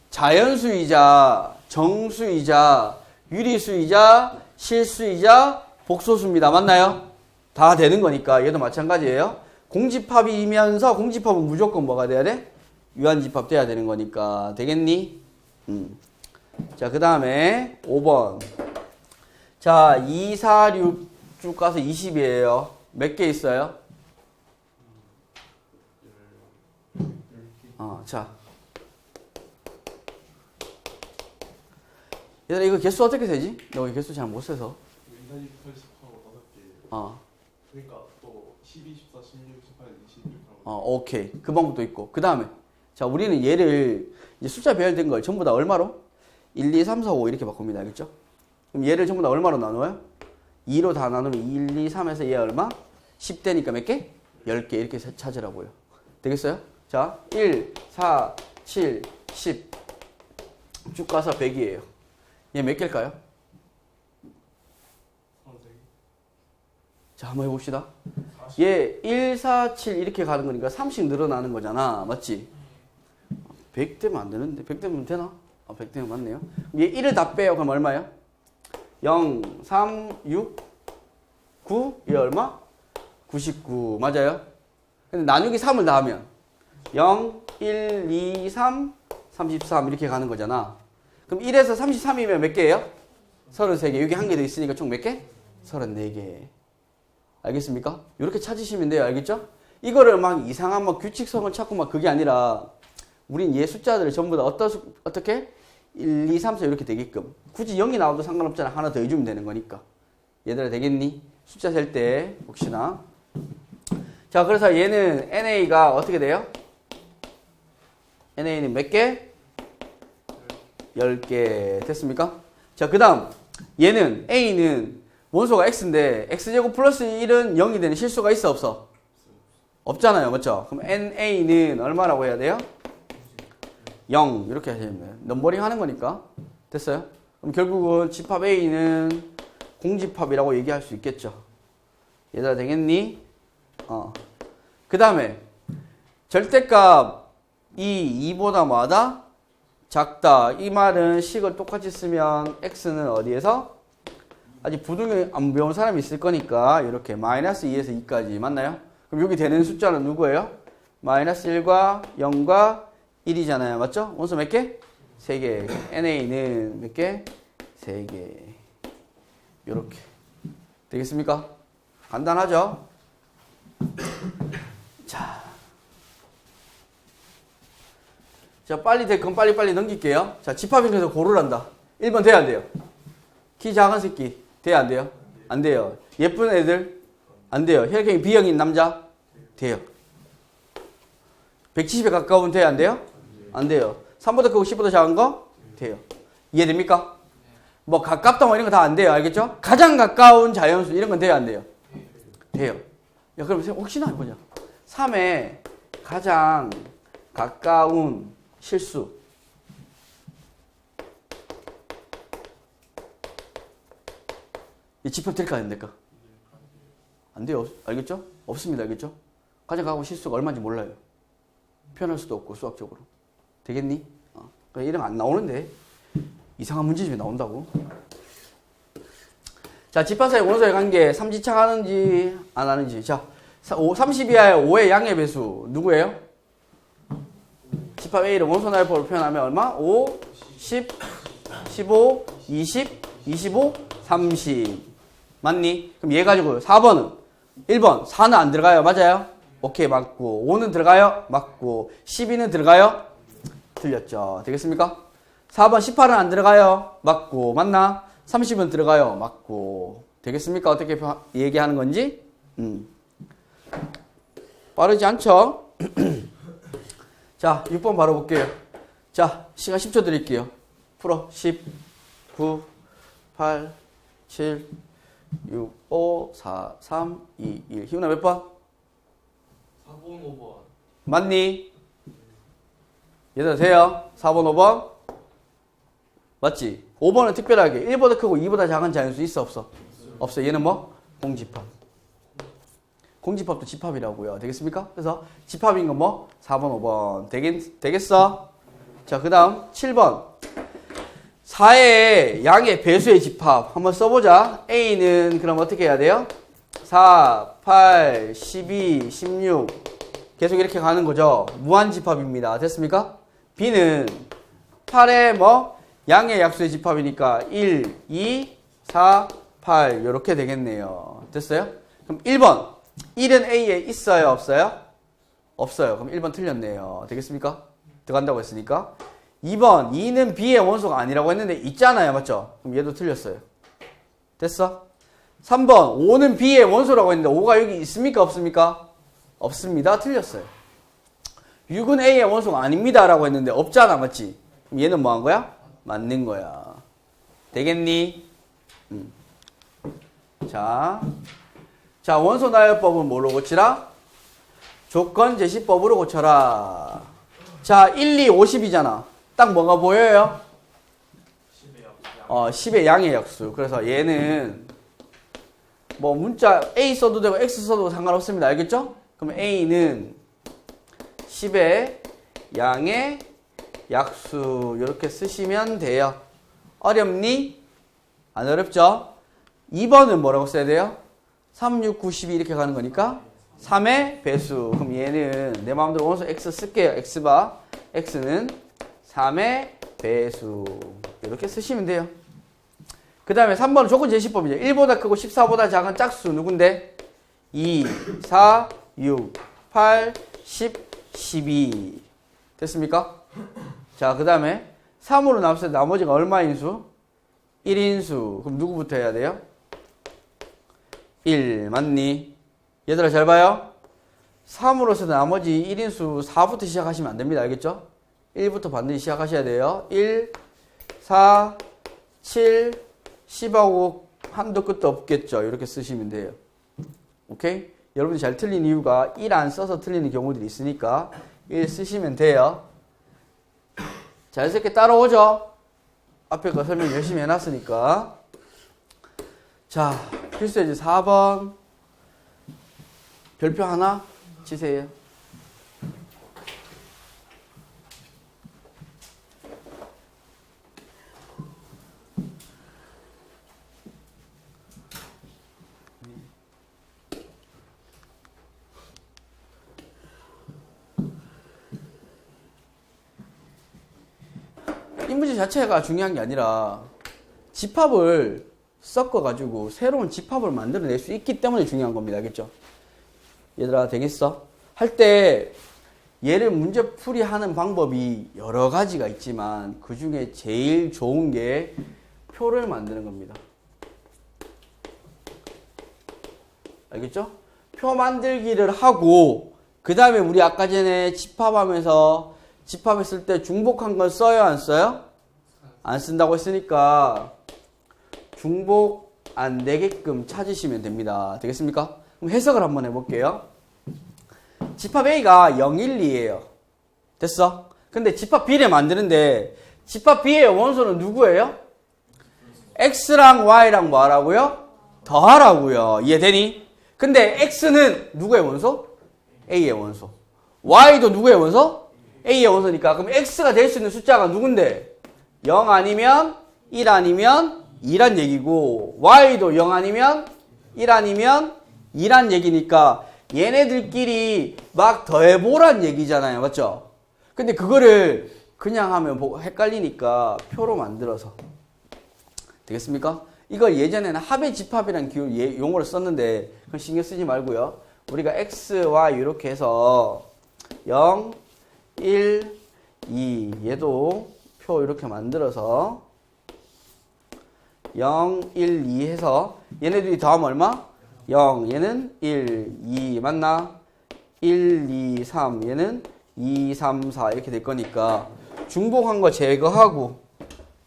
자연수이자 정수이자 유리수이자 실수이자 복소수입니다. 맞나요? 다 되는 거니까 얘도 마찬가지예요. 공집합이면서 공집합은 무조건 뭐가 돼야 돼? 유한집합 돼야 되는 거니까. 되겠니? 자, 그 다음에 5번. 자, 2, 4, 6 쭉 가서 20이에요. 몇 개 있어요? 자. 얘들아, 이거 개수 어떻게 세지? 너 개수 잘 못 세서. 2, 4, 6, 8, 10하고 5개. 그러니까 또 12, 14, 16, 18, 20 오케이. 그 방법도 있고. 그 다음에. 자, 우리는 얘를 이제 숫자 배열된 걸 전부 다 얼마로? 1, 2, 3, 4, 5 이렇게 바꿉니다. 알겠죠? 그럼 얘를 전부 다 얼마로 나눠요? 2로 다 나누면 1, 2, 3에서 얘 얼마? 10대니까 몇 개? 10개 이렇게 찾으라고요. 되겠어요? 자, 1, 4, 7, 10 쭉 가서 100이에요. 얘 몇 개일까요? 자, 한번 해봅시다. 얘 1, 4, 7 이렇게 가는 거니까 3씩 늘어나는 거잖아. 맞지? 100 되면 안 되는데 100 되면 되나? 100 되면 맞네요. 얘 1을 다 빼요. 그럼 얼마예요? 0, 3, 6, 9. 얘 얼마? 99. 맞아요? 근데 나누기 3을 다 하면 0, 1, 2, 3, 33 이렇게 가는 거잖아. 그럼 1에서 33이면 몇 개예요? 33개. 여기 한 개 더 있으니까 총 몇 개? 34개. 알겠습니까? 이렇게 찾으시면 돼요. 알겠죠? 이거를 막 이상한 막 규칙성을 찾고 막 그게 아니라 우린 얘 숫자들을 전부 다 어떻게? 1, 2, 3, 4 이렇게 되게끔. 굳이 0이 나와도 상관없잖아. 하나 더 해주면 되는 거니까. 얘들아 되겠니? 숫자 셀 때 혹시나. 자, 그래서 얘는 NA가 어떻게 돼요? NA는 몇 개? 10개. 됐습니까? 자, 그 다음 얘는 A는 원소가 X인데 X제곱 플러스 1은 0이 되는 실수가 있어 없어? 없잖아요. 맞죠? 그럼 NA는 얼마라고 해야 돼요? 0 이렇게 하셔야 됩니다. 넘버링 하는 거니까. 됐어요? 그럼 결국은 집합 A는 공집합이라고 얘기할 수 있겠죠. 얘들아 되겠니? 그 다음에 절대값 2보다 뭐하다? 작다. 이 말은 식을 똑같이 쓰면 x는 어디에서? 아직 부등을 안 배운 사람이 있을 거니까 이렇게 마이너스 2에서 2까지 맞나요? 그럼 여기 되는 숫자는 누구예요? 마이너스 1과 0과 1이잖아요. 맞죠? 원소 몇 개? 3개. NA는 몇 개? 3개. 요렇게. 되겠습니까? 간단하죠? 자, 빨리 될 건 빨리빨리 넘길게요. 자, 집합인에서 고르란다. 1번 돼야 안 돼요? 키 작은 새끼. 돼야 안 돼요? 안 돼요. 예쁜 애들? 안 돼요. 혈액형이 B형인 남자? 돼요. 170에 가까우면 돼야 안 돼요? 안 돼요. 3보다 크고 10보다 작은 거? 돼요. 이해됩니까? 뭐 가깝다 뭐 이런 거 다 안 돼요. 알겠죠? 가장 가까운 자연수 이런 건 돼야 안 돼요? 돼요. 야, 그럼 혹시나 해보자. 3에 가장 가까운 실수. 이 집합 될까 안 될까? 안 돼요. 알겠죠? 없습니다. 알겠죠? 가장 가까운 실수가 얼마인지 몰라요. 표현할 수도 없고 수학적으로. 되겠니? 그러니까 이런 거 안 나오는데 이상한 문제집이 나온다고. 자, 집합사의 원소의 관계 3지차 하는지 안 하는지. 자, 30 이하의 5의 양의 배수 누구예요? 집합 A를 원소 나열법으로 표현하면 얼마? 5, 10, 15, 20, 25, 30. 맞니? 그럼 얘 가지고 4번은 1번 4는 안 들어가요. 맞아요? 오케이 맞고 5는 들어가요? 맞고 12는 들어가요? 틀렸죠. 되겠습니까? 4번 18은 안 들어가요? 맞고 맞나? 30은 들어가요? 맞고 되겠습니까? 어떻게 얘기하는 건지? 빠르지 않죠? 자, 6번 바로 볼게요. 자, 시간 10초 드릴게요. 풀어. 10, 9, 8, 7, 6, 5, 4, 3, 2, 1. 희훈아 몇 번? 4번, 5번. 맞니? 얘들아 돼요? 4번, 5번? 맞지? 5번은 특별하게 1보다 크고 2보다 작은 자연수 있어 없어? 없어. 얘는 뭐? 공집합. 공집합도 집합이라고요. 되겠습니까? 그래서 집합인 건 뭐? 4번, 5번. 되겠어? 자, 그 다음 7번. 4의 양의 배수의 집합. 한번 써보자. A는 그럼 어떻게 해야 돼요? 4, 8, 12, 16. 계속 이렇게 가는 거죠. 무한집합입니다. 됐습니까? B는 8의 뭐? 양의 약수의 집합이니까 1, 2, 4, 8 이렇게 되겠네요. 됐어요? 그럼 1번. 1은 A에 있어요? 없어요? 없어요. 그럼 1번 틀렸네요. 되겠습니까? 들어간다고 했으니까. 2번. 2는 B의 원소가 아니라고 했는데 있잖아요. 맞죠? 그럼 얘도 틀렸어요. 됐어? 3번. 5는 B의 원소라고 했는데 5가 여기 있습니까? 없습니까? 없습니다. 틀렸어요. 6은 A의 원소가 아닙니다. 라고 했는데 없잖아. 맞지? 그럼 얘는 뭐 한 거야? 맞는 거야. 되겠니? 자, 원소 나열법은 뭘로 고치라? 조건 제시법으로 고쳐라. 자, 1, 2, 50이잖아. 딱 뭐가 보여요? 10의 양. 10의 양의 약수. 그래서 얘는 뭐 문자 A 써도 되고 X 써도 상관없습니다. 알겠죠? 그럼 A는 10의 양의 약수 이렇게 쓰시면 돼요. 어렵니? 안 어렵죠? 2번은 뭐라고 써야 돼요? 3, 6, 9, 12 이렇게 가는 거니까 3의 배수. 그럼 얘는 내 마음대로 원소 X 쓸게요. X바 X는 3의 배수 이렇게 쓰시면 돼요. 그 다음에 3번은 조건 제시법이죠. 1보다 크고 14보다 작은 짝수 누군데? 2, 4, 6, 8, 10, 12 됐습니까? 자, 그 다음에 3으로 나왔을 때 나머지가 얼마인 수? 1인수. 그럼 누구부터 해야 돼요? 1 맞니? 얘들아 잘 봐요. 3으로서 나머지 1인수 4부터 시작하시면 안 됩니다. 알겠죠? 1부터 반드시 시작하셔야 돼요. 1, 4, 7, 10하고 한도 끝도 없겠죠. 이렇게 쓰시면 돼요. 오케이? 여러분이 잘 틀린 이유가 1 안 써서 틀리는 경우들이 있으니까 1 쓰시면 돼요. 자연스럽게 따라오죠? 앞에 거 설명 열심히 해놨으니까. 자, 필수예제 4번. 별표 하나 치세요. 이 문제 자체가 중요한 게 아니라 집합을 섞어가지고 새로운 집합을 만들어낼 수 있기 때문에 중요한 겁니다. 알겠죠? 얘들아 되겠어? 할 때 얘를 문제풀이 하는 방법이 여러 가지가 있지만 그 중에 제일 좋은 게 표를 만드는 겁니다. 알겠죠? 표 만들기를 하고 그 다음에 우리 아까 전에 집합하면서 집합했을 때 중복한 건 써요? 안 써요? 안 쓴다고 했으니까 중복 안 되게끔 찾으시면 됩니다. 되겠습니까? 그럼 해석을 한번 해볼게요. 집합 A가 0, 1, 2예요. 됐어? 근데 집합 B를 만드는데 집합 B의 원소는 누구예요? X랑 Y랑 뭐 하라고요? 더하라고요. 이해되니? 근데 X는 누구의 원소? A의 원소. Y도 누구의 원소? A의 원소니까 그럼 X가 될 수 있는 숫자가 누군데? 0 아니면 1 아니면 2란 얘기고 Y도 0 아니면 1 아니면 2란 얘기니까 얘네들끼리 막 더해보란 얘기잖아요. 맞죠? 근데 그거를 그냥 하면 헷갈리니까 표로 만들어서 되겠습니까? 이걸 예전에는 합의 집합이라는 용어를 썼는데 그건 신경 쓰지 말고요. 우리가 X, Y 이렇게 해서 0, 1, 2 얘도 표 이렇게 만들어서 0, 1, 2 해서 얘네들이 더하면 얼마? 0 얘는 1, 2 맞나? 1, 2, 3 얘는 2, 3, 4 이렇게 될 거니까 중복한 거 제거하고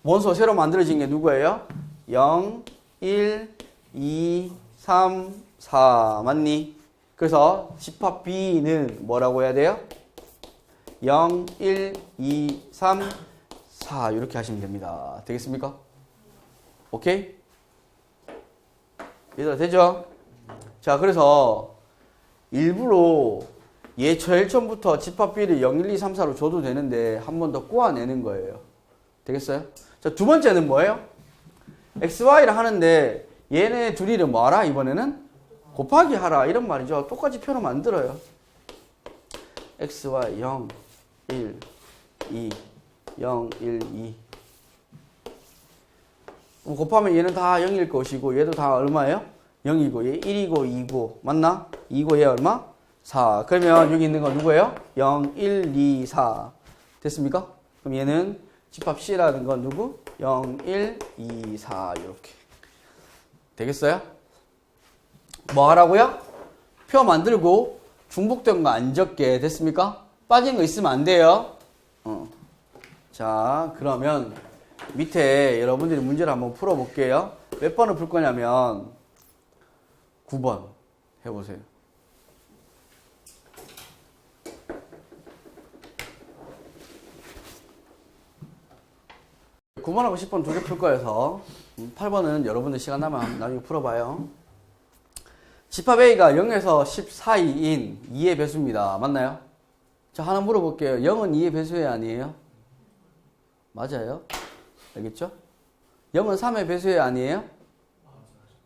원소 새로 만들어진 게 누구예요? 0, 1, 2, 3, 4 맞니? 그래서 집합 B는 뭐라고 해야 돼요? 0, 1, 2, 3, 4 이렇게 하시면 됩니다. 되겠습니까? 오케이? 얘들아 되죠? 자 그래서 일부러 얘 제일 처음부터 집합 B를 0, 1, 2, 3, 4로 줘도 되는데 한 번 더 꼬아내는 거예요. 되겠어요? 자 두 번째는 뭐예요? XY를 하는데 얘네 둘이를 뭐 하라? 이번에는 곱하기 하라 이런 말이죠. 똑같이 표로 만들어요. XY 0, 1, 2 0, 1, 2 곱하면 얘는 다 0일 것이고 얘도 다 얼마예요? 0이고 얘 1이고 2고 맞나? 2고 얘 얼마? 4 그러면 여기 있는 건 누구예요? 0, 1, 2, 4 됐습니까? 그럼 얘는 집합 C라는 건 누구? 0, 1, 2, 4 이렇게 되겠어요? 뭐 하라고요? 표 만들고 중복된 거 안 적게 됐습니까? 빠진 거 있으면 안 돼요. 자 그러면 밑에 여러분들이 문제를 한번 풀어볼게요. 몇 번을 풀 거냐면 9번 해보세요. 9번하고 10번 두 개 풀 거여서 8번은 여러분들 시간 나면 나중에 풀어봐요. 집합 A가 0에서 10 사이인 2의 배수입니다. 맞나요? 자, 하나 물어볼게요. 0은 2의 배수예요, 아니에요? 맞아요. 알겠죠? 0은 3의 배수예요, 아니에요?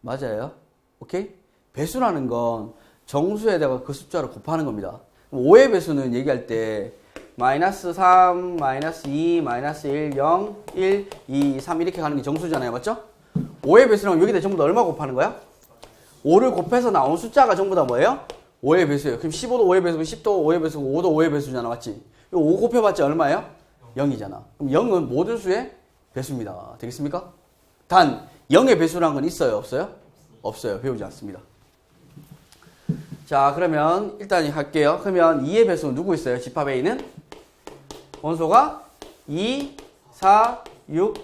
맞아요. 오케이? 배수라는 건 정수에다가 그 숫자를 곱하는 겁니다. 5의 배수는 얘기할 때 마이너스 3, 마이너스 2, 마이너스 1, 0, 1, 2, 3 이렇게 가는 게 정수잖아요. 맞죠? 5의 배수라면 여기다 전부 다 얼마 곱하는 거야? 5를 곱해서 나온 숫자가 전부 다 뭐예요? 5의 배수예요. 그럼 15도 5의 배수고 10도 5의 배수고 5도 5의 배수잖아. 맞지? 5 곱해봤자 얼마예요? 0이잖아. 그럼 0은 모든 수의 배수입니다. 되겠습니까? 단 0의 배수라는 건 있어요? 없어요? 없어요. 배우지 않습니다. 자, 그러면 일단 할게요. 그러면 2의 배수는 누구 있어요? 집합 A는? 원소가 2, 4, 6,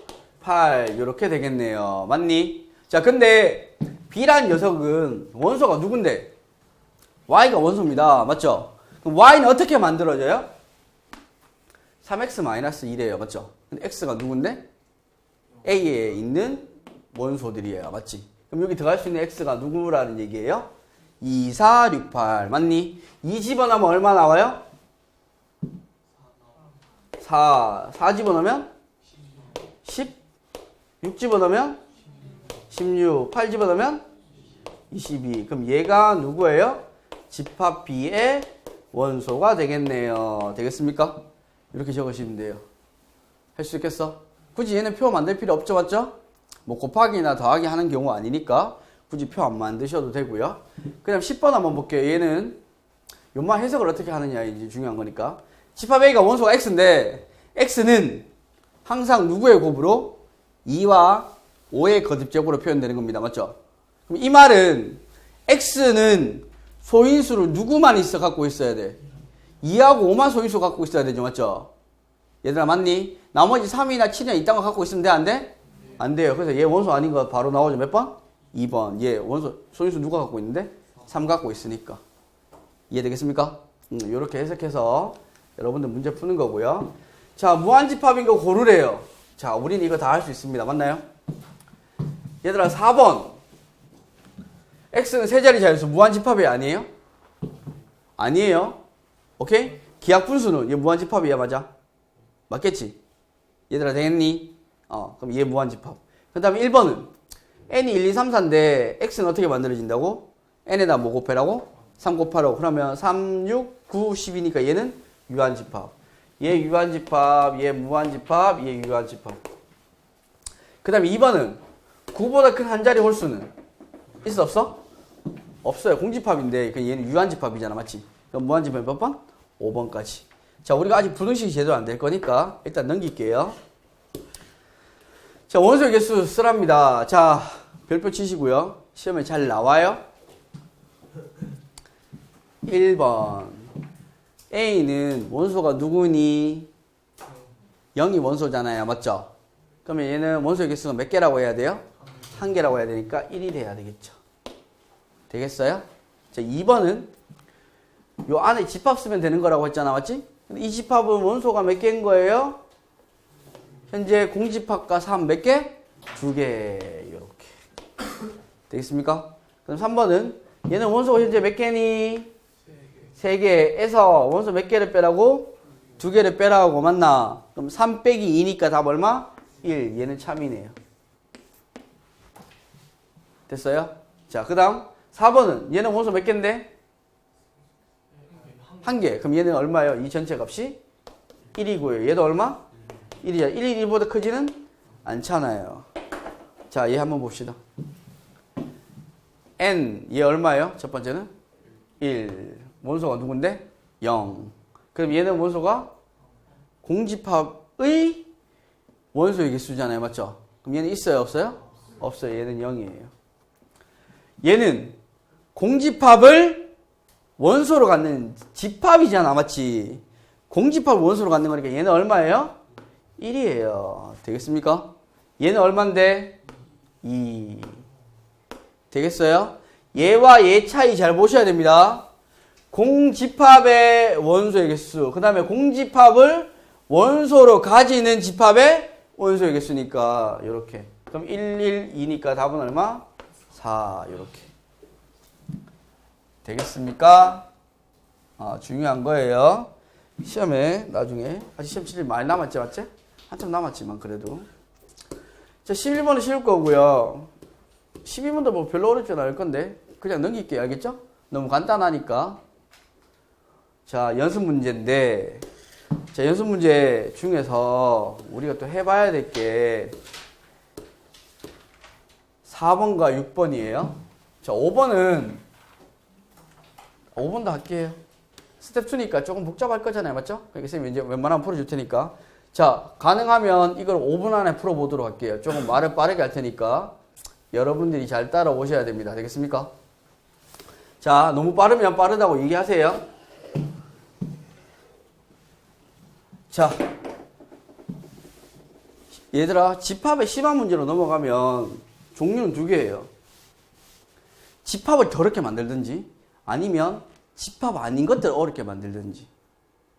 8 이렇게 되겠네요. 맞니? 자, 근데 B란 녀석은 원소가 누군데? Y가 원소입니다. 맞죠? 그럼 Y는 어떻게 만들어져요? 3x-1이에요. 맞죠? 근데 X가 누군데? A에 있는 원소들이에요. 맞지? 그럼 여기 들어갈 수 있는 X가 누구라는 얘기예요? 2, 4, 6, 8 맞니? 2 집어넣으면 얼마 나와요? 4 집어넣으면 10 6 집어넣으면 16 8 집어넣으면 22 그럼 얘가 누구예요? 집합 B의 원소가 되겠네요. 되겠습니까? 이렇게 적으시면 돼요. 할 수 있겠어? 굳이 얘는 표 만들 필요 없죠. 맞죠? 뭐 곱하기나 더하기 하는 경우 아니니까 굳이 표 안 만드셔도 되고요. 그다음 10번 한번 볼게요. 얘는 요만 해석을 어떻게 하느냐 이제 중요한 거니까. 집합 A가 원소가 X인데 X는 항상 누구의 곱으로? 2와 5의 거듭제곱으로 표현되는 겁니다. 맞죠? 그럼 이 말은 X는 소인수를 누구만 갖고 있어야 돼? 2하고 5만 소인수 갖고 있어야 되죠. 맞죠? 얘들아 맞니? 나머지 3이나 7이나 이딴 거 갖고 있으면 돼? 안 돼? 안 돼요. 그래서 얘 원소 아닌 거 바로 나오죠. 몇 번? 2번. 얘 원소 소인수 누가 갖고 있는데? 3 갖고 있으니까. 이해되겠습니까? 이렇게 해석해서 여러분들 문제 푸는 거고요. 자, 무한집합인 거 고르래요. 자, 우리는 이거 다 할 수 있습니다. 맞나요? 얘들아 4번. X는 세 자리 자연수 무한집합이 아니에요? 아니에요. 오케이? 기하분수는 얘 무한집합이야. 맞아? 맞겠지? 얘들아 되겠니? 그럼 얘 무한집합. 그 다음에 1번은 n이 1, 2, 3, 4인데 x는 어떻게 만들어진다고? n에다 뭐 곱해라고? 3 곱하라고. 그러면 3, 6, 9, 10이니까 얘는 유한집합. 얘 유한집합, 얘 무한집합, 얘 유한집합. 그 다음에 2번은 9보다 큰 한 자리 홀수는 있어 없어? 없어요. 공집합인데 얘는 유한집합이잖아. 맞지? 그럼 무한집합 몇 번? 5번까지. 자, 우리가 아직 부등식이 제대로 안 될 거니까 일단 넘길게요. 자, 원소의 개수 쓰랍니다. 자, 별표 치시고요. 시험에 잘 나와요. 1번. A는 원소가 누구니? 0이 원소잖아요. 맞죠? 그러면 얘는 원소의 개수가 몇 개라고 해야 돼요? 1개라고 해야 되니까 1이 돼야 되겠죠. 되겠어요? 자, 2번은 요 안에 집합 쓰면 되는 거라고 했잖아. 맞지? 근데 이 집합은 원소가 몇 개인 거예요? 현재 공집합과 3 몇 개? 2개. 이렇게. 되겠습니까? 그럼 3번은 얘는 원소가 현재 몇 개니? 3개에서 원소 몇 개를 빼라고? 2개를 빼라고. 맞나? 그럼 3 빼기 2니까 답 얼마? 1. 얘는 참이네요. 됐어요? 자, 그 다음 4번은 얘는 원소 몇 개인데? 1개. 그럼 얘는 얼마예요? 이 전체 값이 1이고요. 얘도 얼마? 1이야. 1이 1보다 크지는 않잖아요. 자, 얘 한번 봅시다. n, 얘 얼마예요? 첫 번째는 1. 원소가 누군데? 0. 그럼 얘는 원소가 공집합의 원소의 개수잖아요. 맞죠? 그럼 얘는 있어요? 없어요? 없어요. 얘는 0이에요. 얘는 공집합을 원소로 갖는 집합이잖아. 맞지? 공집합을 원소로 갖는 거니까 얘는 얼마예요? 1이에요. 되겠습니까? 얘는 얼만데? 2. 되겠어요? 얘와 얘 차이 잘 보셔야 됩니다. 공집합의 원소의 개수. 그 다음에 공집합을 원소로 가지는 집합의 원소의 개수니까 이렇게. 그럼 1, 1, 2니까 답은 얼마? 4. 이렇게. 되겠습니까? 중요한 거예요. 시험에 나중에 아직 시험 칠 일 많이 남았지, 맞지? 한참 남았지만 그래도. 자, 11번은 쉬울 거고요. 12번도 뭐 별로 어렵지 않을 건데 그냥 넘길게요. 알겠죠? 너무 간단하니까. 자, 연습 문제인데, 자, 연습 문제 중에서 우리가 또 해봐야 될 게 4번과 6번이에요. 자, 5번도 할게요. 스텝 2니까 조금 복잡할 거잖아요. 맞죠? 그러니까 선생님이 이제 웬만하면 풀어줄 테니까. 자, 가능하면 이걸 5분 안에 풀어보도록 할게요. 조금 말을 빠르게 할 테니까 여러분들이 잘 따라오셔야 됩니다. 되겠습니까? 자, 너무 빠르면 빠르다고 얘기하세요. 자, 얘들아, 집합의 심한 문제로 넘어가면 종류는 두 개예요. 집합을 더럽게 만들든지 아니면 집합 아닌 것들을 어렵게 만들든지.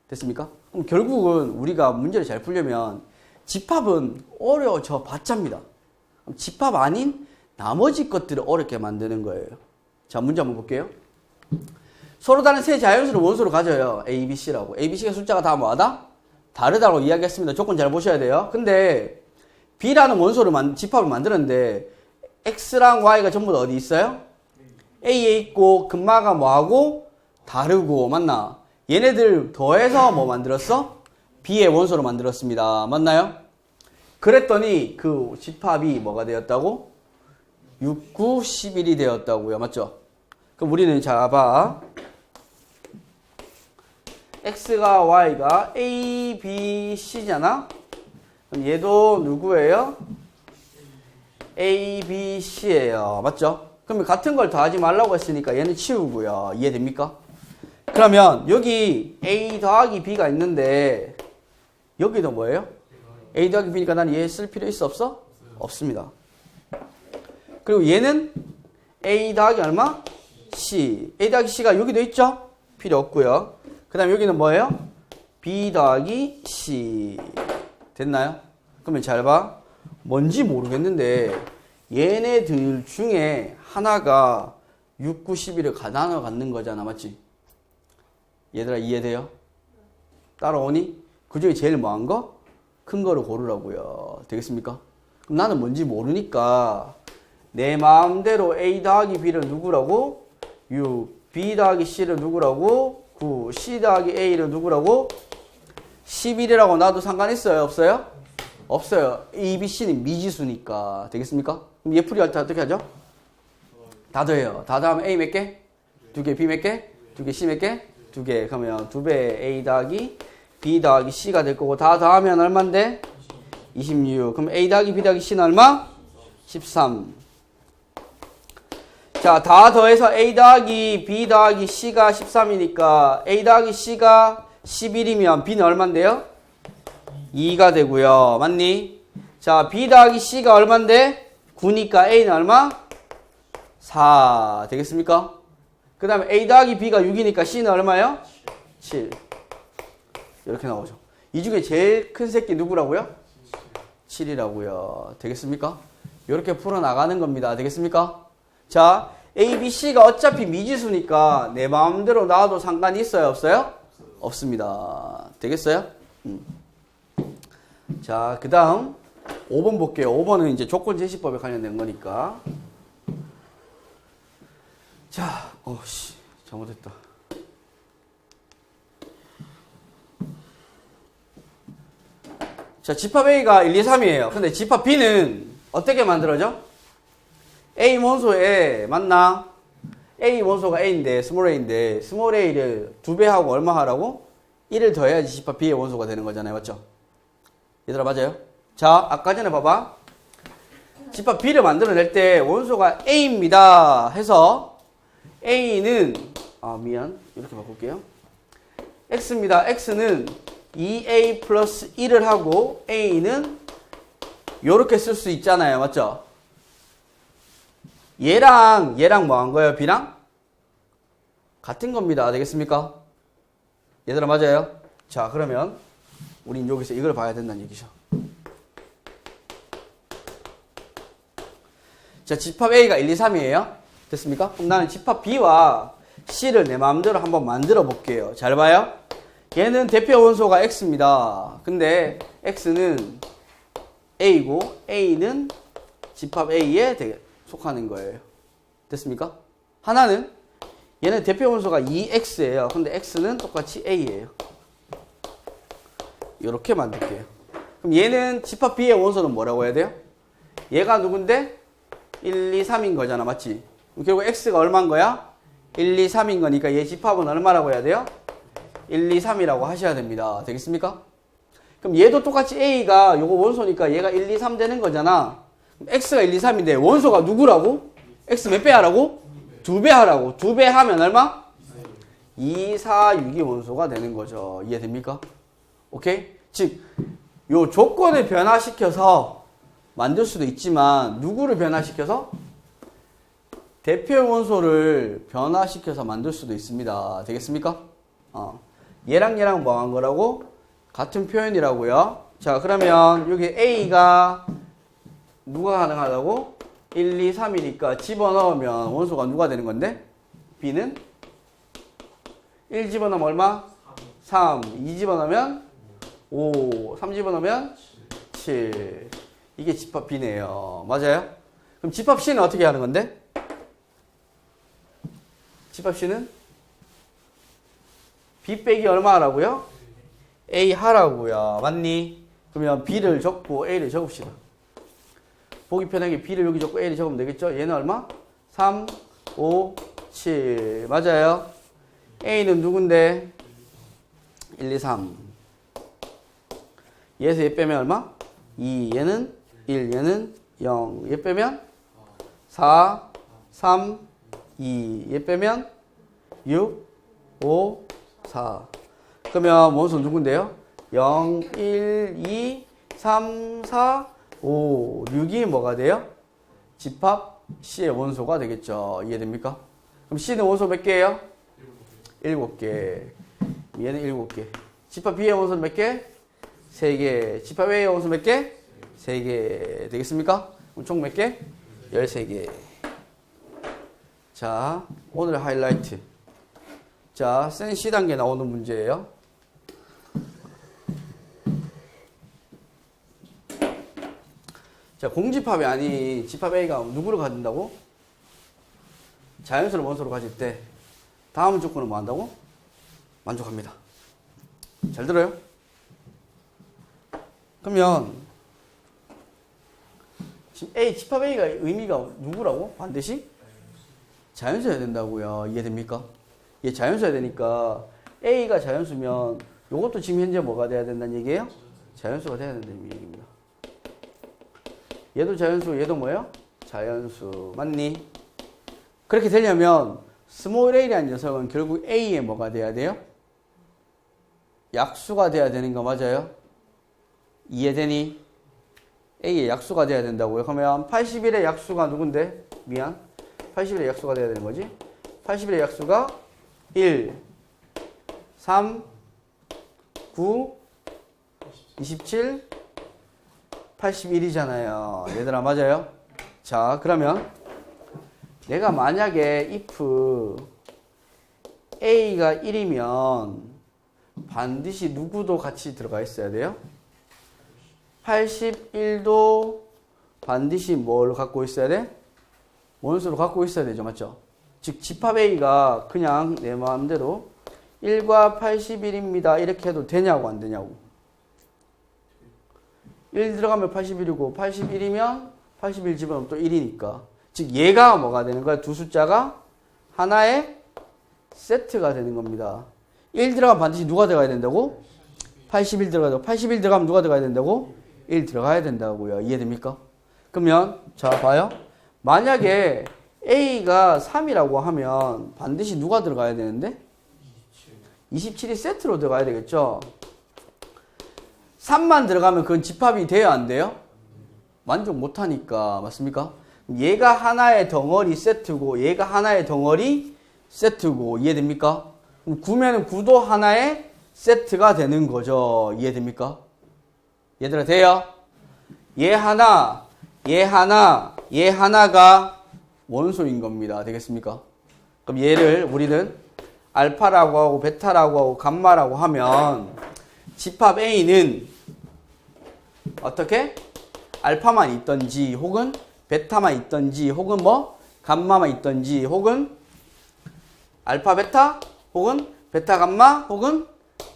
됐습니까? 그럼 결국은 우리가 문제를 잘 풀려면 집합은 어려워져 봤자입니다. 그럼 집합 아닌 나머지 것들을 어렵게 만드는 거예요. 자, 문제 한번 볼게요. 서로 다른 세 자연수를 원소로 가져요. A, B, C라고. A, B, C가 숫자가 다 뭐하다? 다르다고 이야기했습니다. 조건 잘 보셔야 돼요. 근데 B라는 원소를 집합을 만들었는데 X랑 Y가 전부 다 어디 있어요? A에 있고 근마가 뭐하고? 다르고. 맞나? 얘네들 더해서 뭐 만들었어? B의 원소로 만들었습니다. 맞나요? 그랬더니 그 집합이 뭐가 되었다고? 6, 9, 11이 되었다고요. 맞죠? 그럼 우리는 자, 봐. X가 Y가 A, B, C잖아? 그럼 얘도 누구예요? A, B, C예요. 맞죠? 그러면 같은 걸 더하지 말라고 했으니까 얘는 치우고요. 이해됩니까? 그러면 여기 A 더하기 B가 있는데 여기도 뭐예요? A 더하기 B니까 난 얘 쓸 필요 있어 없어? 없습니다. 그리고 얘는 A 더하기 얼마? C. A 더하기 C가 여기도 있죠? 필요 없고요. 그 다음에 여기는 뭐예요? B 더하기 C. 됐나요? 그러면 잘 봐. 뭔지 모르겠는데 얘네들 중에 하나가 6, 9, 11을 가나눠 갖는 거잖아. 맞지? 얘들아 이해돼요? 따라오니? 그 중에 제일 뭐한 거? 큰 거를 고르라고요. 되겠습니까? 그럼 나는 뭔지 모르니까 내 마음대로 A 더하기 B를 누구라고? 6, B 더하기 C를 누구라고? 9, C 더하기 A를 누구라고? 11이라고 나도 상관 있어요? 없어요? 없어요. A, B, C는 미지수니까. 되겠습니까? 그럼 얘 풀이할 때 어떻게 하죠? 다 더해요. 다 더하면 A 몇 개? 2개. B 몇 개? 2개. C 몇 개? 2개. 그러면 2배 A 더하기 B 더하기 C가 될 거고 다 더하면 얼만데? 26. 그럼 A 더하기 B 더하기 C는 얼마? 13. 자, 다 더해서 A 더하기 B 더하기 C가 13이니까 A 더하기 C가 11이면 B는 얼만데요? 2가 되고요. 맞니? 자, B 더하기 C가 얼만데? 9니까 A는 얼마? 4. 되겠습니까? 그 다음에 A 더하기 B가 6이니까 C는 얼마요? 7. 이렇게 나오죠. 이 중에 제일 큰 새끼 누구라고요? 7이라고요. 되겠습니까? 이렇게 풀어나가는 겁니다. 되겠습니까? 자, A, B, C가 어차피 미지수니까 내 마음대로 놔도 상관이 있어요? 없어요? 없습니다. 되겠어요? 자, 그 다음 5번 볼게요. 5번은 이제 조건 제시법에 관련된 거니까. 자, 잘못했다. 자, 집합 A가 1, 2, 3이에요. 근데 집합 B는 어떻게 만들어져? A 원소에, 맞나? A 원소가 A인데, 스몰 A인데, 스몰 A를 2배 하고 얼마 하라고? 1을 더해야지 집합 B의 원소가 되는 거잖아요. 맞죠? 얘들아, 맞아요? 자, 아까 전에 봐봐. 집합 B를 만들어낼 때 원소가 A입니다. 해서 A는, 이렇게 바꿀게요. X입니다. X는 2A 플러스 1을 하고 A는 요렇게 쓸 수 있잖아요. 맞죠? 얘랑 뭐 한 거예요? B랑? 같은 겁니다. 되겠습니까? 얘들아 맞아요? 자, 그러면 우린 여기서 이걸 봐야 된다는 얘기죠. 자, 집합 A가 1, 2, 3이에요. 됐습니까? 그럼 나는 집합 B와 C를 내 마음대로 한번 만들어 볼게요. 잘 봐요. 얘는 대표 원소가 X입니다. 근데 X는 A고 A는 집합 A에 속하는 거예요. 됐습니까? 하나는 얘는 대표 원소가 2X예요. 근데 X는 똑같이 A예요. 이렇게 만들게요. 그럼 얘는 집합 B의 원소는 뭐라고 해야 돼요? 얘가 누군데? 1, 2, 3인 거잖아. 맞지? 그럼 결국 X가 얼마인 거야? 1, 2, 3인 거니까 얘 집합은 얼마라고 해야 돼요? 1, 2, 3이라고 하셔야 됩니다. 되겠습니까? 그럼 얘도 똑같이 A가 요거 원소니까 얘가 1, 2, 3 되는 거잖아. 그럼 X가 1, 2, 3인데 원소가 누구라고? X 몇 배 하라고? 2배 하라고. 2배 하면 얼마? 2, 4, 6이 원소가 되는 거죠. 이해됩니까? 오케이? 즉, 요 조건을 변화시켜서 만들 수도 있지만 누구를 변화시켜서? 대표 원소를 변화시켜서 만들 수도 있습니다. 되겠습니까? 얘랑 얘랑 뭐 한 거라고? 같은 표현이라고요. 자, 그러면 여기 A가 누가 가능하다고? 1, 2, 3이니까 집어넣으면 원소가 누가 되는 건데? B는 1 집어넣으면 얼마? 3. 2 집어넣으면 5. 3 집어넣으면 7. 이게 집합 B네요. 맞아요? 그럼 집합 C는 어떻게 하는 건데? 집합 C는 B 빼기 얼마 하라고요? A 하라고요. 맞니? 그러면 B를 적고 A를 적읍시다. 보기 편하게 B를 여기 적고 A를 적으면 되겠죠? 얘는 얼마? 3, 5, 7. 맞아요? A는 누군데? 1, 2, 3. 얘에서 얘 빼면 얼마? 2. 얘는 1. 얘는 0. 얘 빼면 4, 3, 2. 얘 빼면 6, 5, 4. 그러면 원소 누군데요? 0, 1, 2, 3, 4, 5, 6이 뭐가 돼요? 집합 C의 원소가 되겠죠. 이해됩니까? 그럼 C는 원소 몇 개예요? 7개. 얘는 7개. 집합 B의 원소는 몇 개? 3개. 집합 A의 원소 몇 개? 3개. 되겠습니까? 그럼 총 몇 개? 13개. 자, 오늘 하이라이트. 자, 센 C단계 나오는 문제예요. 자, 공집합이 아닌 집합 A가 누구를 가진다고? 자연수를 원소로 가질 때 다음 조건은 뭐 한다고? 만족합니다. 잘 들어요? 그러면 지금 집합 A가 의미가 누구라고? 반드시 자연수여야 된다고요. 이해됩니까? 얘 자연수여야 되니까 A가 자연수면 이것도 지금 현재 뭐가 돼야 된다는 얘기예요? 자연수가 돼야 된다는 얘기입니다. 얘도 자연수, 얘도 뭐예요? 자연수. 맞니? 그렇게 되려면 스몰 a라는 녀석은 결국 A에 뭐가 돼야 돼요? 약수가 돼야 되는 거 맞아요? 이해되니? A의 약수가 돼야 된다고요. 그러면 81의 약수가 누군데? 미안. 81의 약수가 돼야 되는 거지? 81의 약수가 1, 3, 9, 27, 81이잖아요. 얘들아, 맞아요? 자, 그러면 내가 만약에 if A가 1이면 반드시 누구도 같이 들어가 있어야 돼요? 81도 반드시 뭘 갖고 있어야 돼? 원소를 갖고 있어야 되죠. 맞죠? 즉 집합 A가 그냥 내 마음대로 1과 81입니다. 이렇게 해도 되냐고 안 되냐고. 1 들어가면 81이고 81이면 81 집어넣으면 또 1이니까. 즉 얘가 뭐가 되는 거야? 두 숫자가 하나의 세트가 되는 겁니다. 1 들어가면 반드시 누가 들어가야 된다고? 81 들어가야 되고 81 들어가면 누가 들어가야 된다고? 1 들어가야 된다고요. 이해됩니까? 그러면 자 봐요. 만약에 A가 3이라고 하면 반드시 누가 들어가야 되는데? 27이 세트로 들어가야 되겠죠? 3만 들어가면 그건 집합이 돼요? 안 돼요? 만족 못하니까. 맞습니까? 얘가 하나의 덩어리 세트고 얘가 하나의 덩어리 세트고. 이해됩니까? 9면은 9도 하나의 세트가 되는 거죠. 이해됩니까? 얘들아 돼요? 얘 하나, 얘 하나, 얘 하나가 원소인 겁니다. 되겠습니까? 그럼 얘를 우리는 알파라고 하고 베타라고 하고 감마라고 하면 집합 A는 어떻게? 알파만 있던지 혹은 베타만 있던지 혹은 뭐 감마만 있던지 혹은 알파 베타 혹은 베타 감마 혹은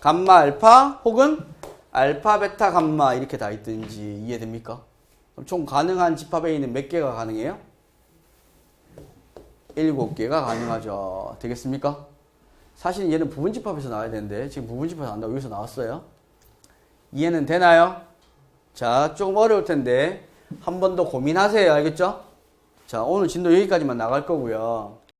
감마 알파 혹은 알파 베타 감마 이렇게 다 있든지 이해됩니까? 그럼 총 가능한 집합 A는 몇 개가 가능해요? 7개가 가능하죠. 되겠습니까? 사실 얘는 부분집합에서 나와야 되는데 지금 부분집합에서 안 나오고 여기서 나왔어요. 이해는 되나요? 자, 조금 어려울 텐데 한 번 더 고민하세요. 알겠죠? 자, 오늘 진도 여기까지만 나갈 거고요.